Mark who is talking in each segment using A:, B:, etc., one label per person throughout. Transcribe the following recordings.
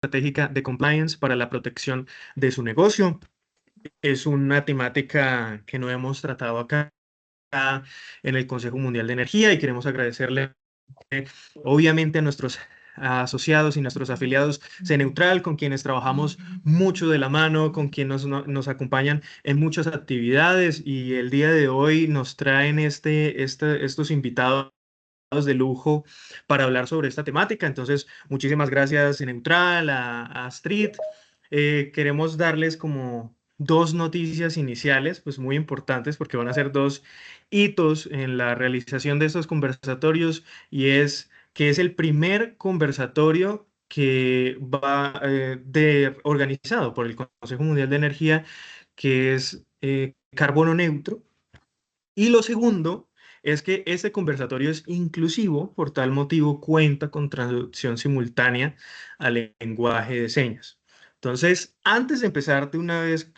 A: estratégica de compliance para la protección de su negocio. Es una temática que no hemos tratado acá en el Consejo Mundial de Energía y queremos agradecerle obviamente a nuestros asociados y nuestros afiliados CNeutral, con quienes trabajamos mucho de la mano, con quienes nos acompañan en muchas actividades y el día de hoy nos traen estos invitados de lujo para hablar sobre esta temática. Entonces, muchísimas gracias Neutral, a Astrid. Queremos darles como dos noticias iniciales, pues muy importantes, porque van a ser dos hitos en la realización de estos conversatorios, y es que es el primer conversatorio que va organizado por el Consejo Mundial de Energía, que es carbono neutro. Y lo segundo es que este conversatorio es inclusivo, por tal motivo cuenta con traducción simultánea al lenguaje de señas. Entonces, antes de empezar de una vez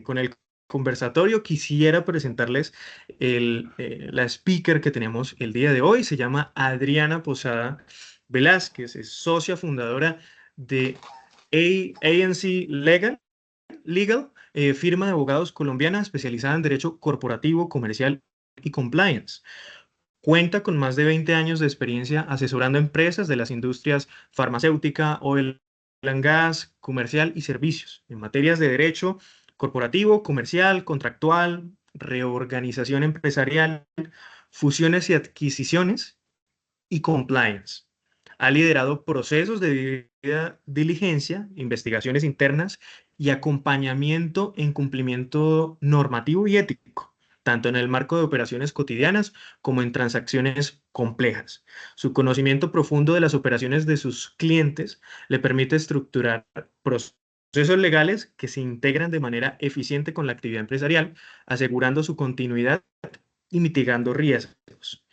A: con el conversatorio, quisiera presentarles la speaker que tenemos el día de hoy. Se llama Adriana Posada Velázquez, es socia fundadora de ANC Legal, firma de abogados colombiana especializada en derecho corporativo, comercial y compliance. Cuenta con más de 20 años de experiencia asesorando empresas de las industrias farmacéutica, oil and gas, comercial y servicios en materias de derecho corporativo, comercial, contractual, reorganización empresarial, fusiones y adquisiciones y compliance. Ha liderado procesos de debida diligencia, investigaciones internas y acompañamiento en cumplimiento normativo y ético, tanto en el marco de operaciones cotidianas como en transacciones complejas. Su conocimiento profundo de las operaciones de sus clientes le permite estructurar procesos legales que se integran de manera eficiente con la actividad empresarial, asegurando su continuidad y mitigando riesgos.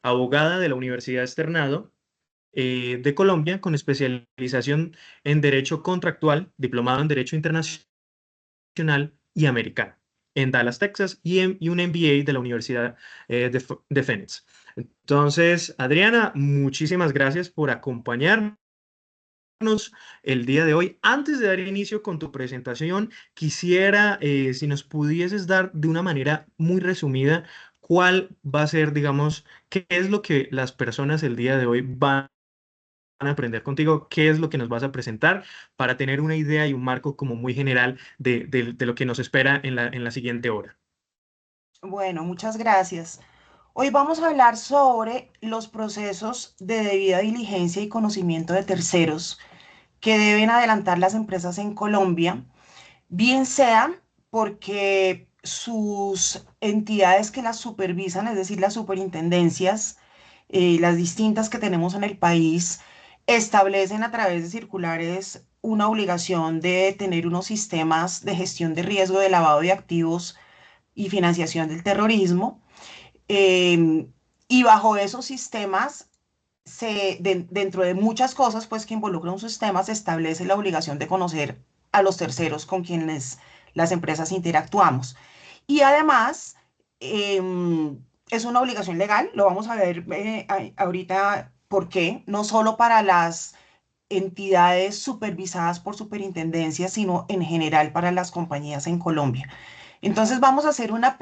A: Abogada de la Universidad Externado de Colombia, con especialización en Derecho Contractual, diplomado en Derecho Internacional y Americano, en Dallas, Texas, y un MBA de la Universidad de Phoenix. Entonces, Adriana, muchísimas gracias por acompañarnos el día de hoy. Antes de dar inicio con tu presentación, quisiera, si nos pudieses dar de una manera muy resumida, cuál va a ser, digamos, qué es lo que las personas el día de hoy van a aprender contigo, qué es lo que nos vas a presentar para tener una idea y un marco como muy general de lo que nos espera en la siguiente hora.
B: Bueno, muchas gracias. Hoy vamos a hablar sobre los procesos de debida diligencia y conocimiento de terceros que deben adelantar las empresas en Colombia, bien sea porque sus entidades que las supervisan, es decir, las superintendencias, las distintas que tenemos en el país, establecen a través de circulares una obligación de tener unos sistemas de gestión de riesgo de lavado de activos y financiación del terrorismo. eh, y bajo esos sistemas, dentro de muchas cosas pues, que involucran un sistema, se establece la obligación de conocer a los terceros con quienes las empresas interactuamos. Y además, es una obligación legal, lo vamos a ver ahorita por qué, no solo para las entidades supervisadas por superintendencias, sino en general para las compañías en Colombia. Entonces vamos a hacer una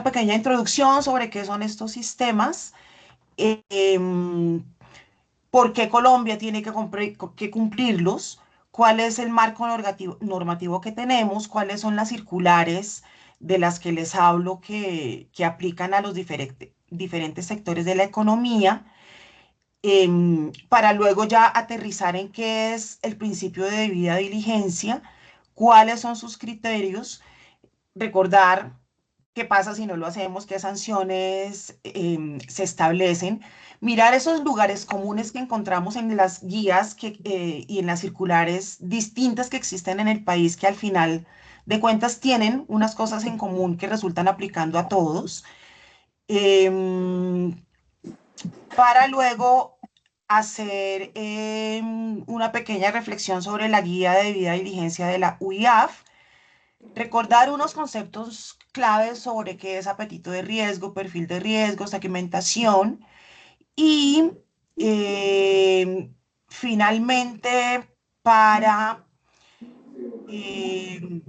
B: pequeña introducción sobre qué son estos sistemas, por qué Colombia tiene que cumplirlos, cuál es el marco normativo que tenemos, cuáles son las circulares de las que les hablo que aplican a los diferentes sectores de la economía, para luego ya aterrizar en qué es el principio de debida diligencia, cuáles son sus criterios, recordar qué pasa si no lo hacemos, qué sanciones se establecen, mirar esos lugares comunes que encontramos en las guías y en las circulares distintas que existen en el país, que al final de cuentas tienen unas cosas en común que resultan aplicando a todos, em, para luego hacer una pequeña reflexión sobre la guía de debida diligencia de la UIAF, recordar unos conceptos claves sobre qué es apetito de riesgo, perfil de riesgo, segmentación y Eh, finalmente, para eh,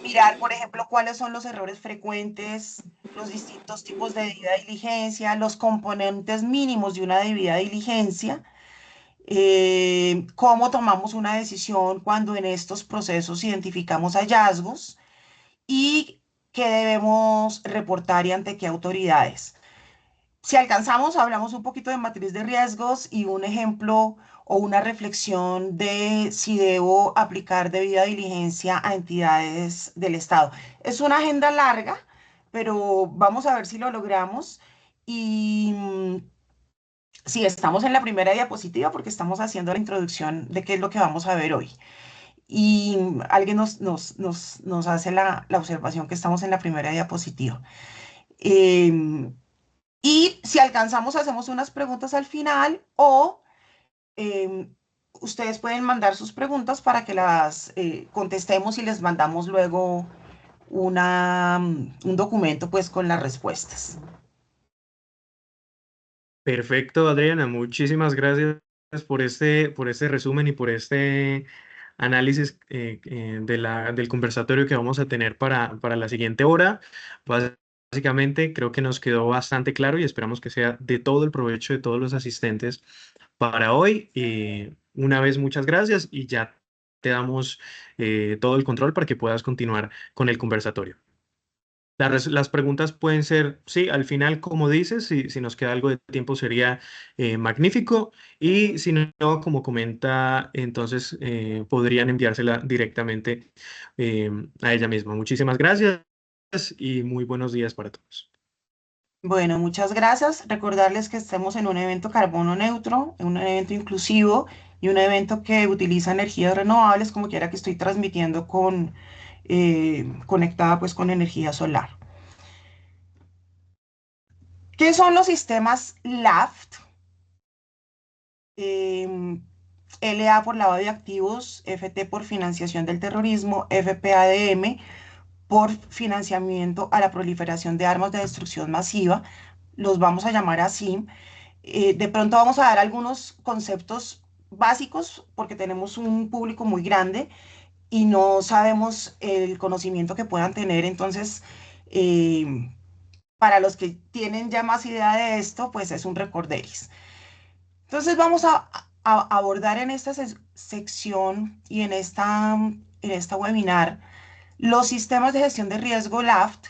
B: mirar, por ejemplo, cuáles son los errores frecuentes, los distintos tipos de debida diligencia, los componentes mínimos de una debida diligencia, cómo tomamos una decisión cuando en estos procesos identificamos hallazgos y qué debemos reportar y ante qué autoridades. Si alcanzamos, hablamos un poquito de matriz de riesgos y un ejemplo o una reflexión de si debo aplicar debida diligencia a entidades del Estado. Es una agenda larga, pero vamos a ver si lo logramos. Y si estamos en la primera diapositiva, porque estamos haciendo la introducción de qué es lo que vamos a ver hoy. Y alguien nos hace la observación que estamos en la primera diapositiva. Em, y si alcanzamos, hacemos unas preguntas al final o ustedes pueden mandar sus preguntas para que las contestemos y les mandamos luego un documento pues con las respuestas.
A: Perfecto, Adriana, muchísimas gracias por este resumen y por este análisis del conversatorio que vamos a tener para la siguiente hora. Básicamente, creo que nos quedó bastante claro y esperamos que sea de todo el provecho de todos los asistentes para hoy. Una vez, muchas gracias y ya te damos todo el control para que puedas continuar con el conversatorio. Las preguntas pueden ser, sí, al final, como dices, si nos queda algo de tiempo sería magnífico y si no, como comenta, entonces podrían enviársela directamente eh, a ella misma. Muchísimas gracias y muy buenos días para todos.
B: Bueno, muchas gracias. Recordarles que estemos en un evento carbono neutro, en un evento inclusivo y un evento que utiliza energías renovables, como quiera que estoy transmitiendo conectada pues con energía solar. ¿Qué son los sistemas LAFT? LA por lavado de activos, FT por financiación del terrorismo, FPADM por financiamiento a la proliferación de armas de destrucción masiva. Los vamos a llamar así. De pronto vamos a dar algunos conceptos básicos porque tenemos un público muy grande y no sabemos el conocimiento que puedan tener. Entonces, para los que tienen ya más idea de esto, pues es un recorderis. Entonces vamos a abordar en esta sección y en esta webinar los sistemas de gestión de riesgo LAFT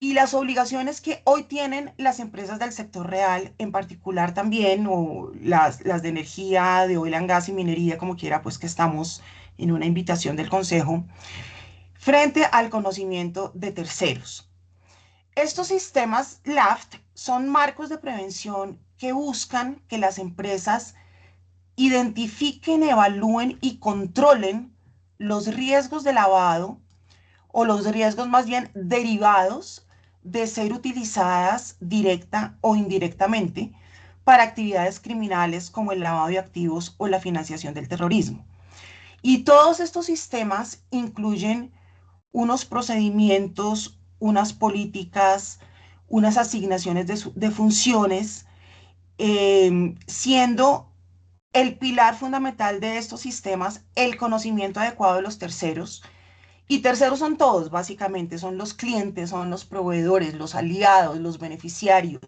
B: y las obligaciones que hoy tienen las empresas del sector real, en particular también, o las de energía, de oil and gas y minería, como quiera, pues que estamos en una invitación del Consejo, frente al conocimiento de terceros. Estos sistemas LAFT son marcos de prevención que buscan que las empresas identifiquen, evalúen y controlen los riesgos de lavado o los riesgos más bien derivados de ser utilizadas directa o indirectamente para actividades criminales como el lavado de activos o la financiación del terrorismo. Y todos estos sistemas incluyen unos procedimientos, unas políticas, unas asignaciones de funciones, siendo el pilar fundamental de estos sistemas el conocimiento adecuado de los terceros. Y terceros son todos, básicamente, son los clientes, son los proveedores, los aliados, los beneficiarios.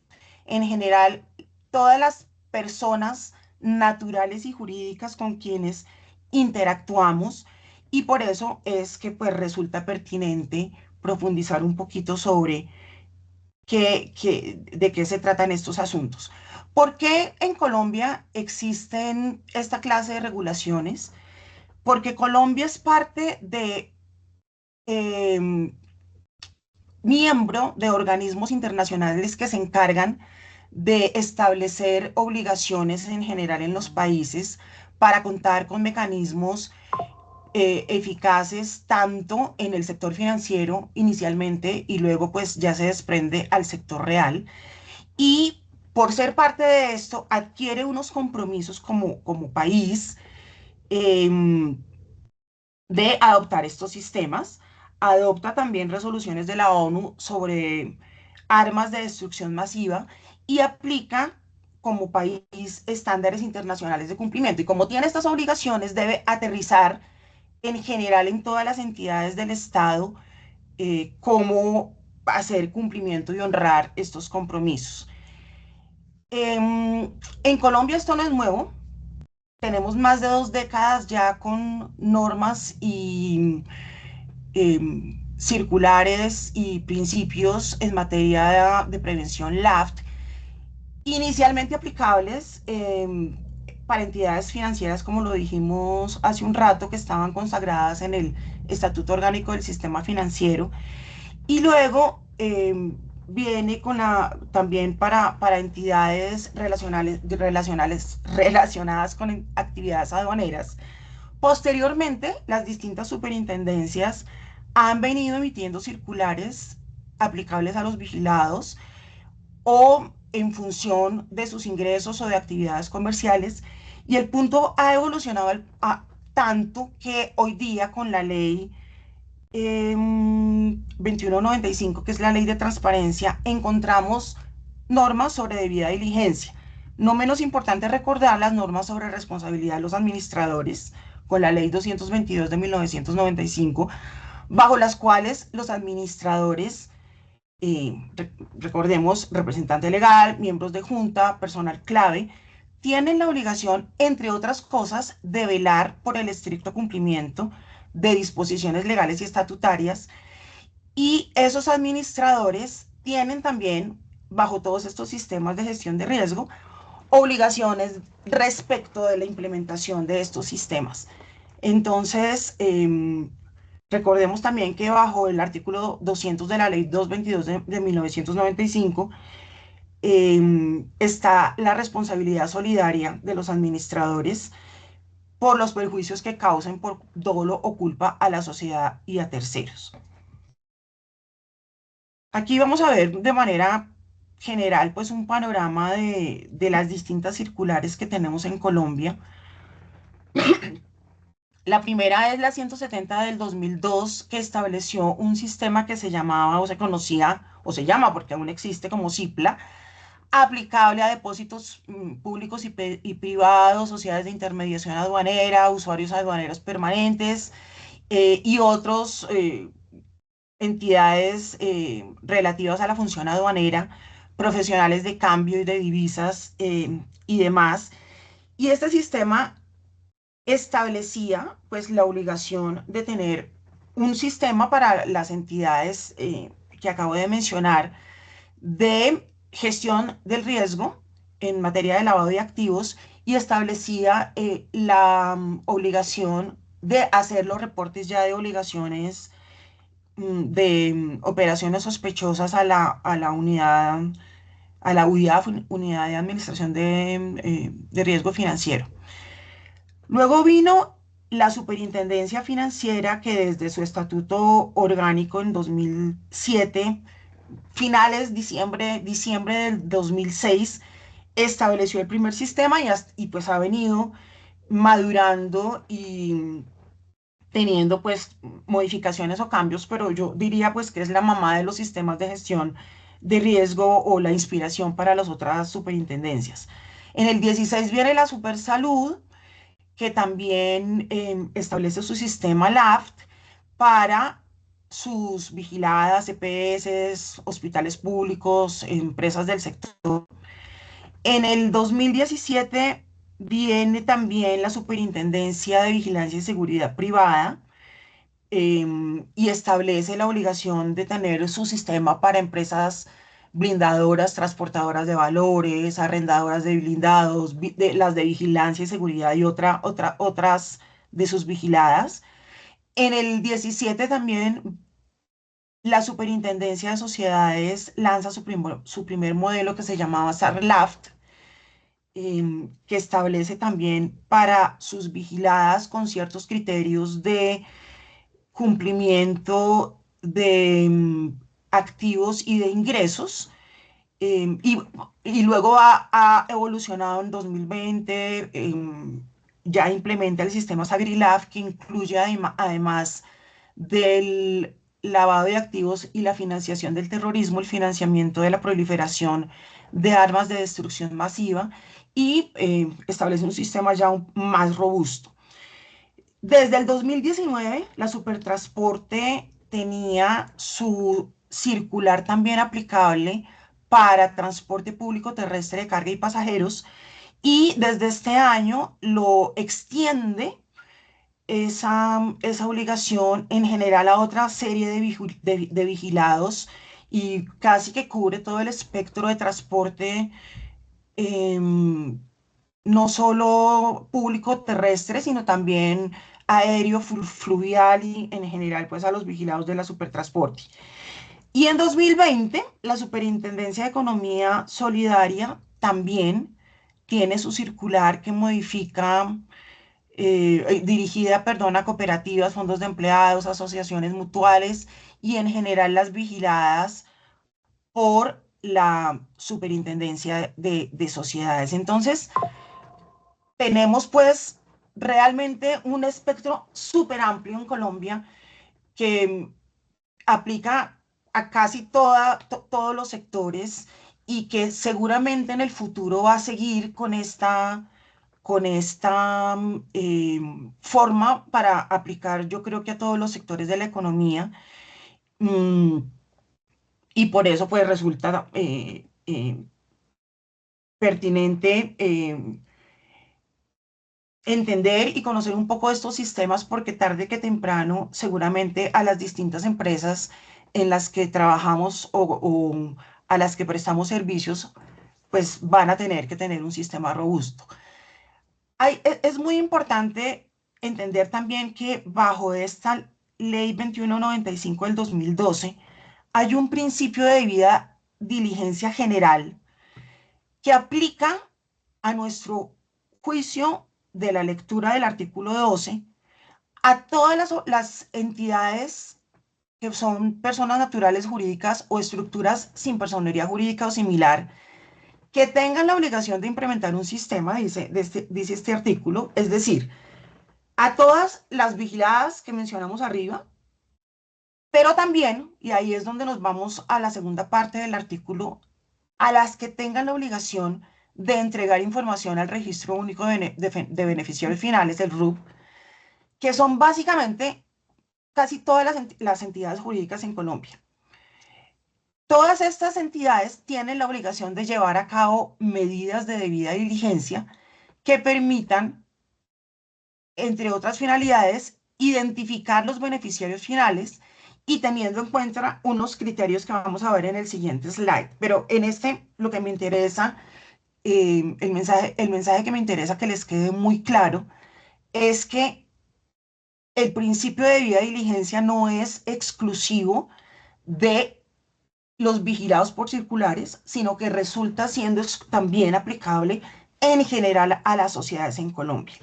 B: En general, todas las personas naturales y jurídicas con quienes interactuamos y por eso es que pues resulta pertinente profundizar un poquito sobre de qué se tratan estos asuntos. ¿Por qué en Colombia existen esta clase de regulaciones? Porque Colombia es parte de eh, miembro de organismos internacionales que se encargan de establecer obligaciones en general en los países para contar con mecanismos eficaces tanto en el sector financiero inicialmente y luego pues ya se desprende al sector real y por ser parte de esto adquiere unos compromisos como país eh, de adoptar estos sistemas. Adopta también resoluciones de la ONU sobre armas de destrucción masiva y aplica como país estándares internacionales de cumplimiento. Y como tiene estas obligaciones, debe aterrizar en general en todas las entidades del Estado cómo hacer cumplimiento y honrar estos compromisos. En Colombia esto no es nuevo. Tenemos más de 2 décadas ya con normas y circulares y principios en materia de prevención LAFT, inicialmente aplicables para entidades financieras, como lo dijimos hace un rato, que estaban consagradas en el Estatuto Orgánico del Sistema Financiero, y luego viene con también para entidades relacionadas con actividades aduaneras. Posteriormente, las distintas superintendencias han venido emitiendo circulares aplicables a los vigilados o en función de sus ingresos o de actividades comerciales. Y el punto ha evolucionado tanto que hoy día con la ley 2195, que es la ley de transparencia, encontramos normas sobre debida diligencia. No menos importante recordar las normas sobre responsabilidad de los administradores con la ley 222 de 1995, bajo las cuales los administradores, recordemos, representante legal, miembros de junta, personal clave, tienen la obligación, entre otras cosas, de velar por el estricto cumplimiento de disposiciones legales y estatutarias, y esos administradores tienen también, bajo todos estos sistemas de gestión de riesgo, obligaciones respecto de la implementación de estos sistemas. Entonces, recordemos también que bajo el artículo 200 de la ley 222 de 1995 está la responsabilidad solidaria de los administradores por los perjuicios que causen por dolo o culpa a la sociedad y a terceros. Aquí vamos a ver de manera general pues un panorama de las distintas circulares que tenemos en Colombia. La primera es la 170 del 2002, que estableció un sistema que se llamaba o se conocía o se llama porque aún existe como CIPLA, aplicable a depósitos públicos y privados, sociedades de intermediación aduanera, usuarios aduaneros permanentes y otros entidades relativas a la función aduanera, profesionales de cambio y de divisas y demás. Y este sistema establecía pues la obligación de tener un sistema para las entidades que acabo de mencionar de gestión del riesgo en materia de lavado de activos, y establecía la obligación de hacer los reportes ya de obligaciones de operaciones sospechosas a la unidad, a la unidad de administración de riesgo financiero. Luego vino la Superintendencia Financiera, que desde su estatuto orgánico en 2007, finales diciembre del 2006, estableció el primer sistema y pues ha venido madurando y teniendo pues modificaciones o cambios, pero yo diría pues que es la mamá de los sistemas de gestión de riesgo o la inspiración para las otras superintendencias. En el 16 viene la Supersalud, que también establece su sistema LAFT para sus vigiladas, EPS, hospitales públicos, empresas del sector. En el 2017 viene también la Superintendencia de Vigilancia y Seguridad Privada, y establece la obligación de tener su sistema para empresas blindadoras, transportadoras de valores, arrendadoras de blindados, las de vigilancia y seguridad y otras de sus vigiladas. En el 17 también la Superintendencia de Sociedades lanza su primer modelo, que se llamaba SARLAFT, que establece también para sus vigiladas con ciertos criterios de cumplimiento de activos y de ingresos. eh, y, y luego ha evolucionado en 2020, ya implementa el sistema SagriLab, que incluye además del lavado de activos y la financiación del terrorismo, el financiamiento de la proliferación de armas de destrucción masiva y establece un sistema ya más robusto. Desde el 2019, la Supertransporte tenía su circular también aplicable para transporte público terrestre de carga y pasajeros y desde este año lo extiende esa obligación en general a otra serie de vigilados y casi que cubre todo el espectro de transporte, em, no solo público terrestre, sino también aéreo, fluvial y en general pues a los vigilados de la Supertransporte. Y en 2020, la Superintendencia de Economía Solidaria también tiene su circular que modifica, dirigida, perdón, a cooperativas, fondos de empleados, asociaciones mutuales y en general las vigiladas por la Superintendencia de Sociedades. Entonces, tenemos pues realmente un espectro súper amplio en Colombia que aplica a casi todos los sectores y que seguramente en el futuro va a seguir con esta forma para aplicar, yo creo que a todos los sectores de la economía. mm, y por eso pues resulta pertinente entender y conocer un poco de estos sistemas porque tarde que temprano seguramente a las distintas empresas en las que trabajamos o a las que prestamos servicios, pues van a tener que tener un sistema robusto. Es muy importante entender también que bajo esta ley 2195 del 2012 hay un principio de debida diligencia general que aplica a nuestro juicio de la lectura del artículo 12 a todas las entidades que son personas naturales jurídicas o estructuras sin personería jurídica o similar que tengan la obligación de implementar un sistema, dice este artículo, es decir, a todas las vigiladas que mencionamos arriba, pero también, y ahí es donde nos vamos a la segunda parte del artículo, a las que tengan la obligación de entregar información al Registro Único de Beneficiarios Finales, el RUB, que son básicamente casi todas las entidades jurídicas en Colombia. Todas estas entidades tienen la obligación de llevar a cabo medidas de debida diligencia que permitan, entre otras finalidades, identificar los beneficiarios finales y teniendo en cuenta unos criterios que vamos a ver en el siguiente slide. Pero en este, lo que me interesa, el mensaje que me interesa que les quede muy claro es que el principio de debida diligencia no es exclusivo de los vigilados por circulares, sino que resulta siendo también aplicable en general a las sociedades en Colombia.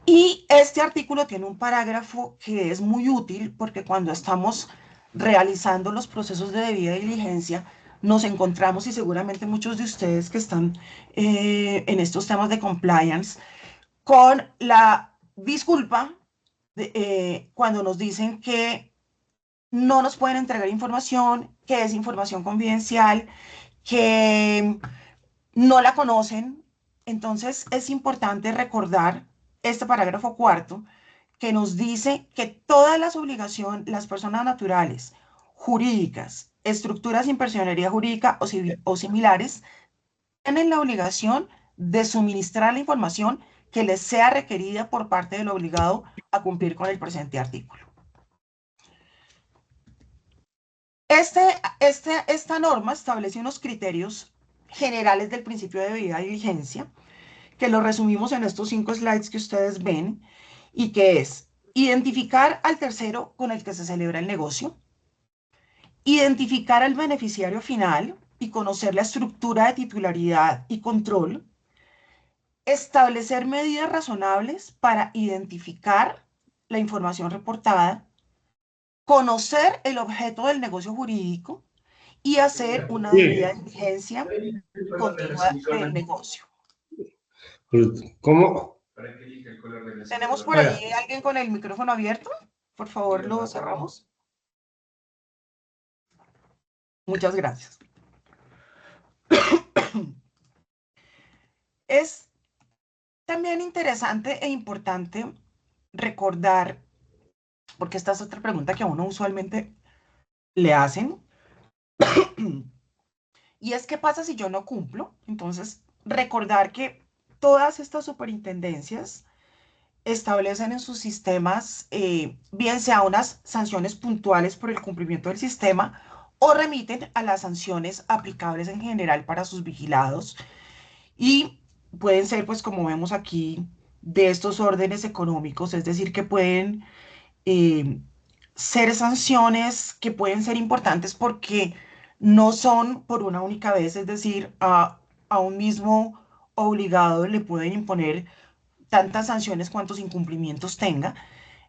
B: Y este artículo tiene un parágrafo que es muy útil porque cuando estamos realizando los procesos de debida diligencia, nos encontramos, y seguramente muchos de ustedes que están en estos temas de compliance, con la disculpa cuando nos dicen que no nos pueden entregar información, que es información confidencial, que no la conocen. Entonces es importante recordar este parágrafo cuarto que nos dice que todas las obligaciones, las personas naturales, jurídicas, estructuras sin personería jurídica o similares, tienen la obligación de suministrar la información que les sea requerida por parte del obligado a cumplir con el presente artículo. Esta norma establece unos criterios generales del principio de debida diligencia, que lo resumimos en estos 5 slides que ustedes ven, y que es identificar al tercero con el que se celebra el negocio, identificar al beneficiario final y conocer la estructura de titularidad y control, establecer medidas razonables para identificar la información reportada, conocer el objeto del negocio jurídico y hacer una debida diligencia continua del negocio.
C: ¿Cómo?
B: ¿Tenemos por ahí alguien con el micrófono abierto? Por favor, lo cerramos. Muchas gracias. Es también interesante e importante recordar, porque esta es otra pregunta que a uno usualmente le hacen, y es qué pasa si yo no cumplo. Entonces, recordar que todas estas superintendencias establecen en sus sistemas, bien sea unas sanciones puntuales por el cumplimiento del sistema o remiten a las sanciones aplicables en general para sus vigilados y pueden ser, pues como vemos aquí, de estos órdenes económicos, es decir, que pueden eh, ser sanciones que pueden ser importantes porque no son por una única vez, es decir, a un mismo obligado le pueden imponer tantas sanciones cuantos incumplimientos tenga.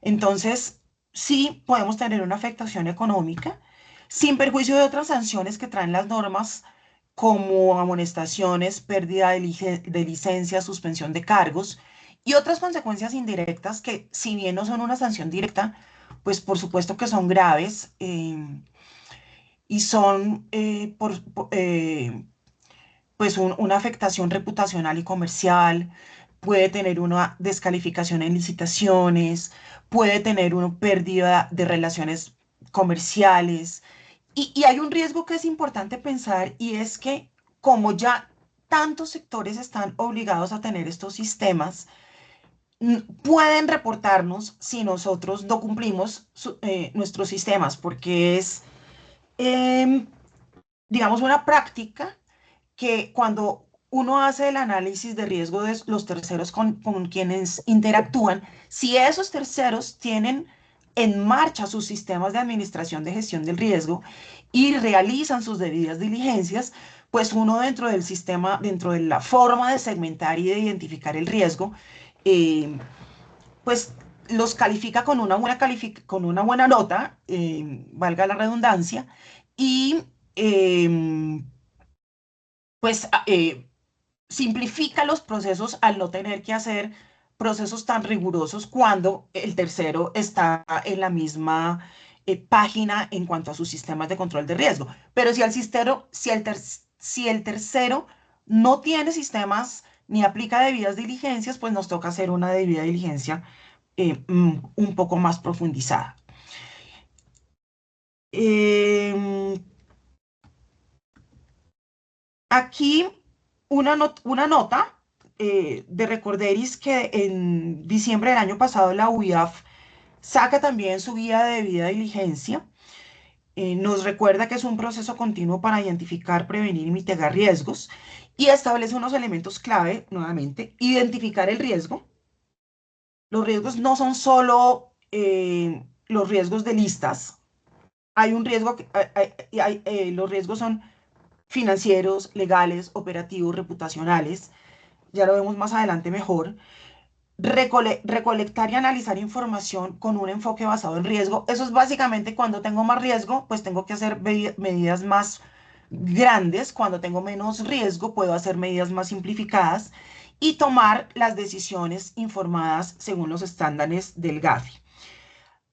B: Entonces, sí podemos tener una afectación económica sin perjuicio de otras sanciones que traen las normas como amonestaciones, pérdida de licencia, suspensión de cargos y otras consecuencias indirectas que, si bien no son una sanción directa, pues por supuesto que son graves y son pues una afectación reputacional y comercial, puede tener una descalificación en licitaciones, puede tener una pérdida de relaciones comerciales. Y hay un riesgo que es importante pensar y es que como ya tantos sectores están obligados a tener estos sistemas, pueden reportarnos si nosotros no cumplimos nuestros sistemas, porque es, em, digamos, una práctica que cuando uno hace el análisis de riesgo de los terceros con quienes interactúan, si esos terceros tienen en marcha sus sistemas de administración de gestión del riesgo y realizan sus debidas diligencias, pues uno dentro del sistema, dentro de la forma de segmentar y de identificar el riesgo, eh, pues los califica con una con una buena nota, valga la redundancia, y eh, pues simplifica los procesos al no tener que hacer procesos tan rigurosos cuando el tercero está en la misma página en cuanto a sus sistemas de control de riesgo. Pero si el tercero no tiene sistemas ni aplica debidas diligencias, pues nos toca hacer una debida diligencia un poco más profundizada. Em, Aquí una nota de Recorderis que en diciembre del año pasado la UIAF saca también su guía de debida diligencia. Nos recuerda que es un proceso continuo para identificar, prevenir y mitigar riesgos y establece unos elementos clave, nuevamente, identificar el riesgo. Los riesgos no son solo los riesgos de listas. Hay un riesgo, los riesgos son financieros, legales, operativos, reputacionales. Ya lo vemos más adelante mejor. Recolectar y analizar información con un enfoque basado en riesgo. Eso es básicamente cuando tengo más riesgo, pues tengo que hacer medidas más grandes. Cuando tengo menos riesgo, puedo hacer medidas más simplificadas y tomar las decisiones informadas según los estándares del GAFI.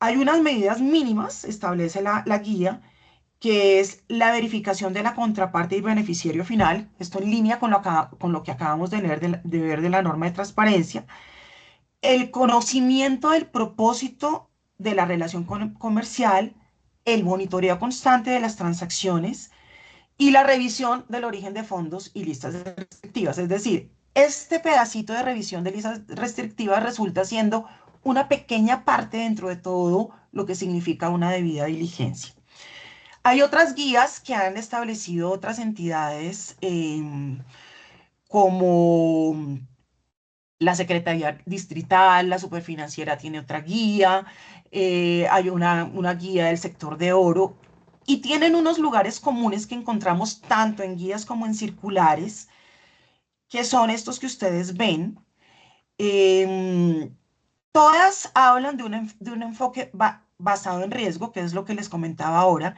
B: Hay unas medidas mínimas, establece la guía, que es la verificación de la contraparte y beneficiario final. Esto en línea con lo que acabamos de ver de la norma de transparencia. El conocimiento del propósito de la relación comercial, el monitoreo constante de las transacciones y la revisión del origen de fondos y listas restrictivas. Es decir, este pedacito de revisión de listas restrictivas resulta siendo una pequeña parte dentro de todo lo que significa una debida diligencia. Hay otras guías que han establecido otras entidades como la Secretaría Distrital, la Superfinanciera tiene otra guía, hay una guía del sector de oro y tienen unos lugares comunes que encontramos tanto en guías como en circulares, que son estos que ustedes ven. Em, Todas hablan de un enfoque basado en riesgo, que es lo que les comentaba ahora,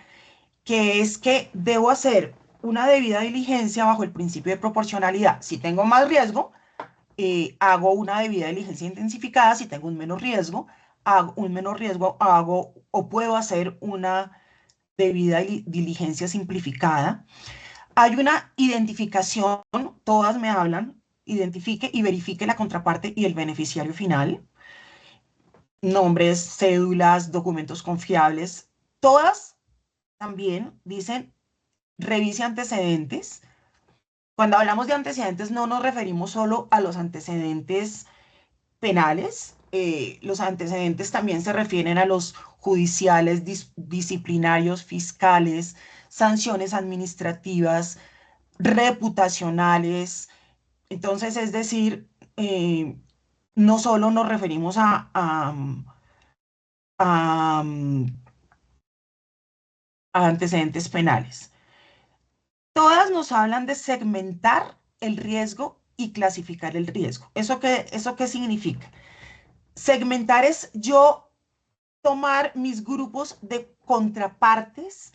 B: que es que debo hacer una debida diligencia bajo el principio de proporcionalidad. Si tengo más riesgo, hago una debida diligencia intensificada. Si tengo un menor riesgo, hago o puedo hacer una debida diligencia simplificada. Hay una identificación, todas me hablan, identifique y verifique la contraparte y el beneficiario final, nombres, cédulas, documentos confiables. Todas también dicen revise antecedentes. Cuando hablamos de antecedentes no nos referimos solo a los antecedentes penales, los antecedentes también se refieren a los judiciales, disciplinarios, fiscales, sanciones administrativas, reputacionales. Entonces, es decir, no solo nos referimos a, a antecedentes penales. Todas nos hablan de segmentar el riesgo y clasificar el riesgo. Eso qué significa? Segmentar es yo tomar mis grupos de contrapartes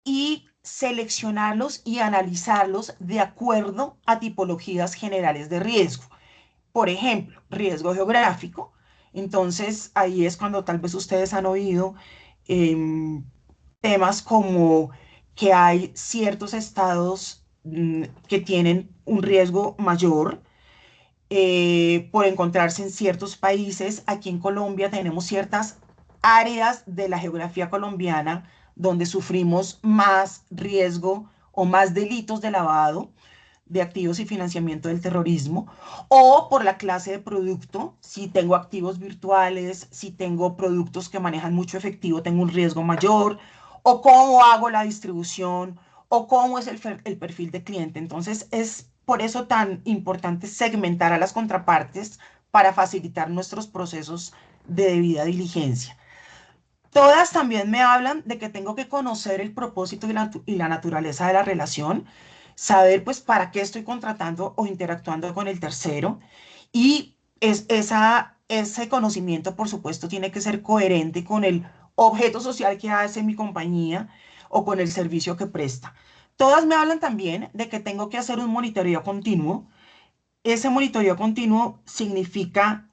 B: y seleccionarlos y analizarlos de acuerdo a tipologías generales de riesgo. Por ejemplo, riesgo geográfico. Entonces, ahí es cuando tal vez ustedes han oído eh, temas como que hay ciertos estados que tienen un riesgo mayor por encontrarse en ciertos países. Aquí en Colombia tenemos ciertas áreas de la geografía colombiana donde sufrimos más riesgo o más delitos de lavado de activos y financiamiento del terrorismo, o por la clase de producto, si tengo activos virtuales, si tengo productos que manejan mucho efectivo, tengo un riesgo mayor, o cómo hago la distribución, o cómo es el perfil de cliente. Entonces, es por eso tan importante segmentar a las contrapartes para facilitar nuestros procesos de debida diligencia. Todas también me hablan de que tengo que conocer el propósito y la naturaleza de la relación, saber pues para qué estoy contratando o interactuando con el tercero y ese conocimiento, por supuesto, tiene que ser coherente con el objeto social que hace mi compañía o con el servicio que presta. Todas me hablan también de que tengo que hacer un monitoreo continuo. Ese monitoreo continuo significa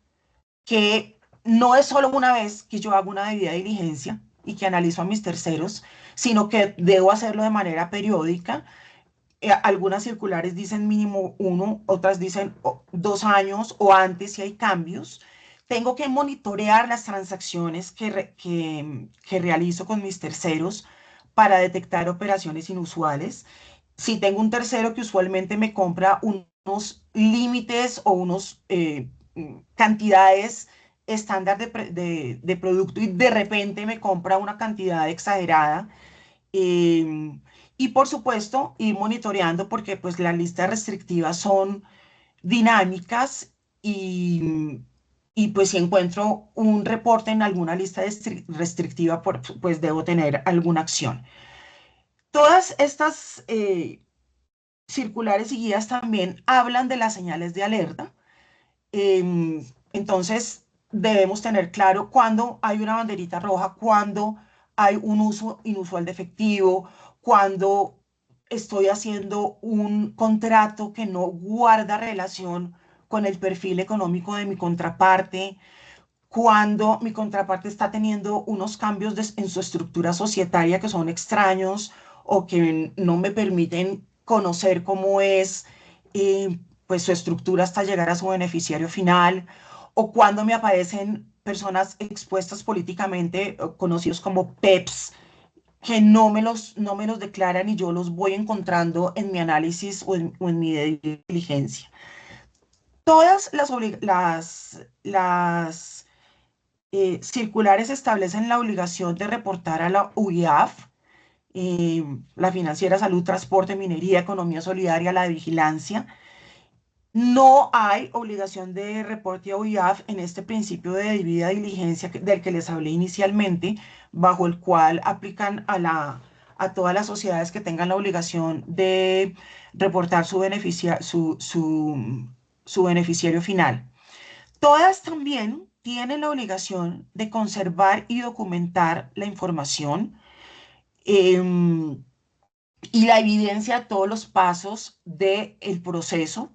B: que no es solo una vez que yo hago una debida diligencia y que analizo a mis terceros, sino que debo hacerlo de manera periódica. Algunas circulares dicen mínimo 1, otras dicen 2 años o antes si hay cambios. Tengo que monitorear las transacciones que realizo con mis terceros para detectar operaciones inusuales. Si tengo un tercero que usualmente me compra unos límites o unos cantidades estándar de producto y de repente me compra una cantidad exagerada, eh, y por supuesto, ir monitoreando porque pues las listas restrictivas son dinámicas y pues si encuentro un reporte en alguna lista restrictiva, pues debo tener alguna acción. Todas estas circulares y guías también hablan de las señales de alerta. Entonces, debemos tener claro cuándo hay una banderita roja, cuándo hay un uso inusual de efectivo, cuándo estoy haciendo un contrato que no guarda relación con el perfil económico de mi contraparte, cuando mi contraparte está teniendo unos cambios en su estructura societaria que son extraños o que no me permiten conocer cómo es pues su estructura hasta llegar a su beneficiario final, o cuando me aparecen personas expuestas políticamente, conocidos como PEPs, que no me los declaran y yo los voy encontrando en mi análisis o en mi diligencia. Todas las circulares establecen la obligación de reportar a la UIAF, la Financiera, Salud, Transporte, Minería, Economía Solidaria, la de Vigilancia. No hay obligación de reporte a UIAF en este principio de debida diligencia del que les hablé inicialmente, bajo el cual aplican a todas las sociedades que tengan la obligación de reportar su beneficiario final. Todas también tienen la obligación de conservar y documentar la información em, y la evidencia de todos los pasos del proceso.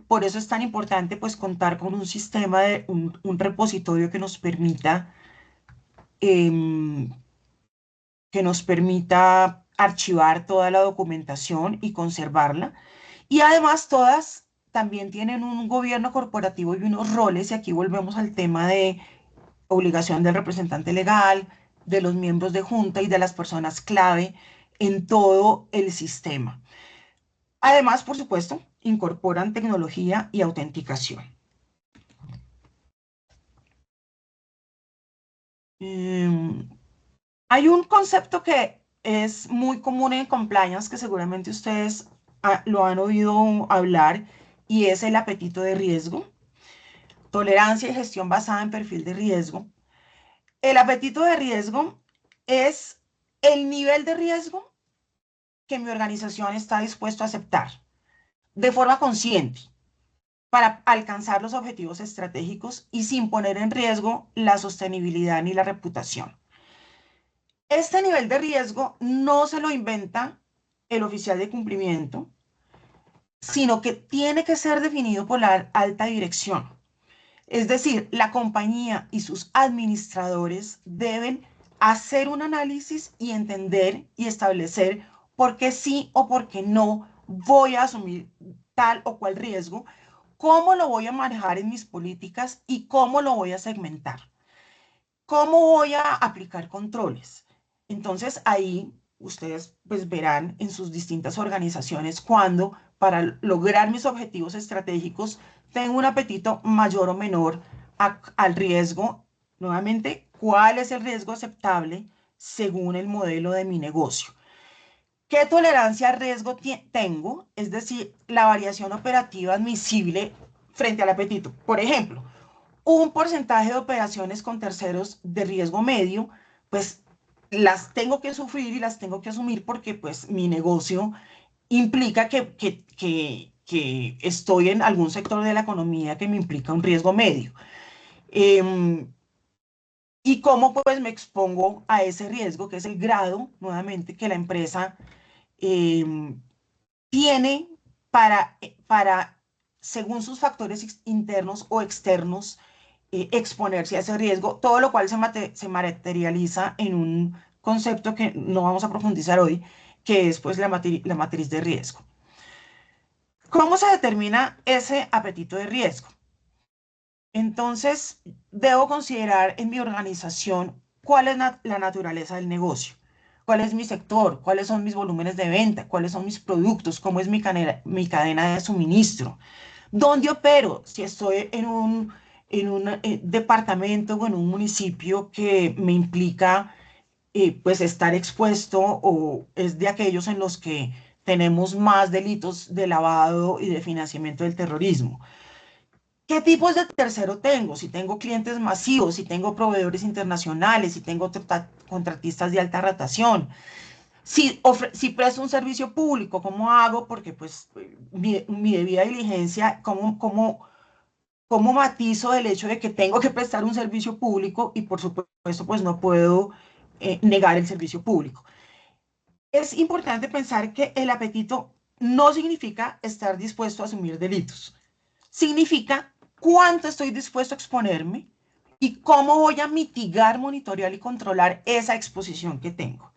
B: Por eso es tan importante pues contar con un sistema un repositorio que nos permita em, que nos permita archivar toda la documentación y conservarla. Y además todas también tienen un gobierno corporativo y unos roles, y aquí volvemos al tema de obligación del representante legal, de los miembros de junta y de las personas clave en todo el sistema. Además, por supuesto, incorporan tecnología y autenticación. Eh, Hay un concepto que es muy común en compliance, que seguramente ustedes lo han oído hablar, y es el apetito de riesgo, tolerancia y gestión basada en perfil de riesgo. El apetito de riesgo es el nivel de riesgo que mi organización está dispuesto a aceptar de forma consciente para alcanzar los objetivos estratégicos y sin poner en riesgo la sostenibilidad ni la reputación. Este nivel de riesgo no se lo inventa el oficial de cumplimiento, sino que tiene que ser definido por la alta dirección. Es decir, la compañía y sus administradores deben hacer un análisis y entender y establecer por qué sí o por qué no voy a asumir tal o cual riesgo, cómo lo voy a manejar en mis políticas y cómo lo voy a segmentar. ¿Cómo voy a aplicar controles? Entonces ahí ustedes pues verán en sus distintas organizaciones cuando para lograr mis objetivos estratégicos tengo un apetito mayor o menor al riesgo. Nuevamente, ¿cuál es el riesgo aceptable según el modelo de mi negocio? ¿Qué tolerancia a riesgo tengo? Es decir, la variación operativa admisible frente al apetito. Por ejemplo, un porcentaje de operaciones con terceros de riesgo medio, pues las tengo que sufrir y las tengo que asumir porque pues mi negocio implica que estoy en algún sector de la economía que me implica un riesgo medio. Eh, y cómo pues me expongo a ese riesgo, que es el grado, nuevamente, que la empresa eh, tiene para, según sus factores internos o externos, exponerse a ese riesgo, todo lo cual se materializa en un concepto que no vamos a profundizar hoy, que es pues la matriz de riesgo. ¿Cómo se determina ese apetito de riesgo? Entonces, debo considerar en mi organización cuál es la naturaleza del negocio, cuál es mi sector, cuáles son mis volúmenes de venta, cuáles son mis productos, cómo es mi cadena de suministro, dónde opero, si estoy en un departamento o en un municipio que me implica pues estar expuesto o es de aquellos en los que tenemos más delitos de lavado y de financiamiento del terrorismo. ¿Qué tipos de tercero tengo? Si tengo clientes masivos, si tengo proveedores internacionales, si tengo contratistas de alta rotación, si presto un servicio público, ¿cómo hago? Porque pues mi debida diligencia, ¿cómo matizo el hecho de que tengo que prestar un servicio público y por supuesto pues no puedo negar el servicio público? Es importante pensar que el apetito no significa estar dispuesto a asumir delitos. Significa cuánto estoy dispuesto a exponerme y cómo voy a mitigar, monitorear y controlar esa exposición que tengo.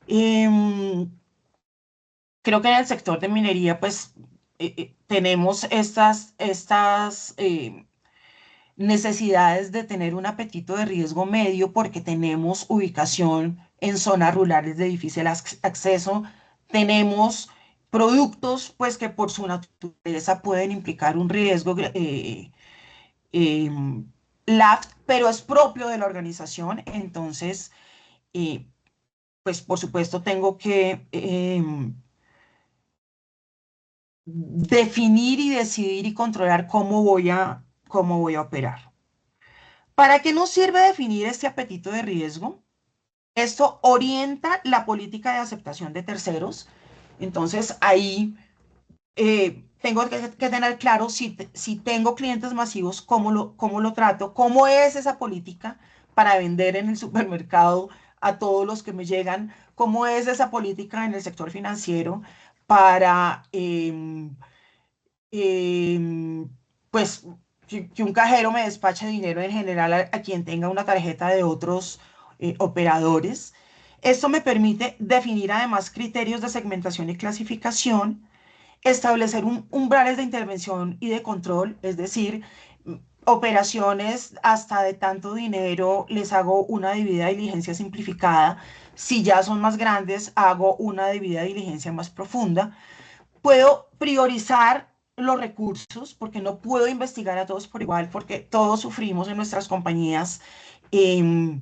B: Eh, Creo que en el sector de minería, pues tenemos estas necesidades de tener un apetito de riesgo medio porque tenemos ubicación en zonas rurales de difícil acceso, tenemos productos pues que por su naturaleza pueden implicar un riesgo eh, pero es propio de la organización, entonces eh, pues por supuesto tengo que definir y decidir y controlar cómo voy a operar. ¿Para qué nos sirve definir este apetito de riesgo? Esto orienta la política de aceptación de terceros. Entonces, ahí tengo que tener claro si tengo clientes masivos, cómo lo trato, cómo es esa política para vender en el supermercado a todos los que me llegan, cómo es esa política en el sector financiero para em, pues que un cajero me despache dinero en general a quien tenga una tarjeta de otros operadores. Esto me permite definir además criterios de segmentación y clasificación, establecer umbrales de intervención y de control, es decir, operaciones hasta de tanto dinero les hago una debida diligencia simplificada. Si ya son más grandes, hago una debida diligencia más profunda. Puedo priorizar los recursos porque no puedo investigar a todos por igual, porque todos sufrimos en nuestras compañías eh,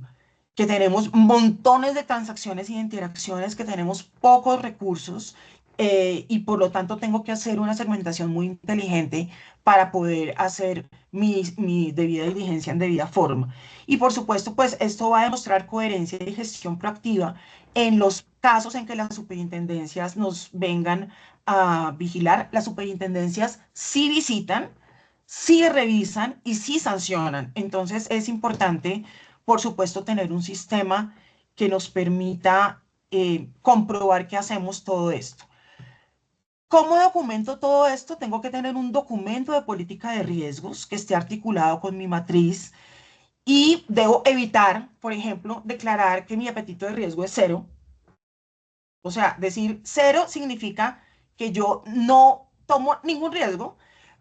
B: que tenemos montones de transacciones y de interacciones, que tenemos pocos recursos y por lo tanto tengo que hacer una segmentación muy inteligente para poder hacer mi debida diligencia en debida forma. Y por supuesto, pues esto va a demostrar coherencia y gestión proactiva en los casos en que las superintendencias nos vengan a vigilar. Las superintendencias sí visitan, sí revisan y sí sancionan. Entonces es importante, por supuesto, tener un sistema que nos permita comprobar que hacemos todo esto. ¿Cómo documento todo esto? Tengo que tener un documento de política de riesgos que esté articulado con mi matriz y debo evitar, por ejemplo, declarar que mi apetito de riesgo es cero. O sea, decir cero significa que yo no tomo ningún riesgo,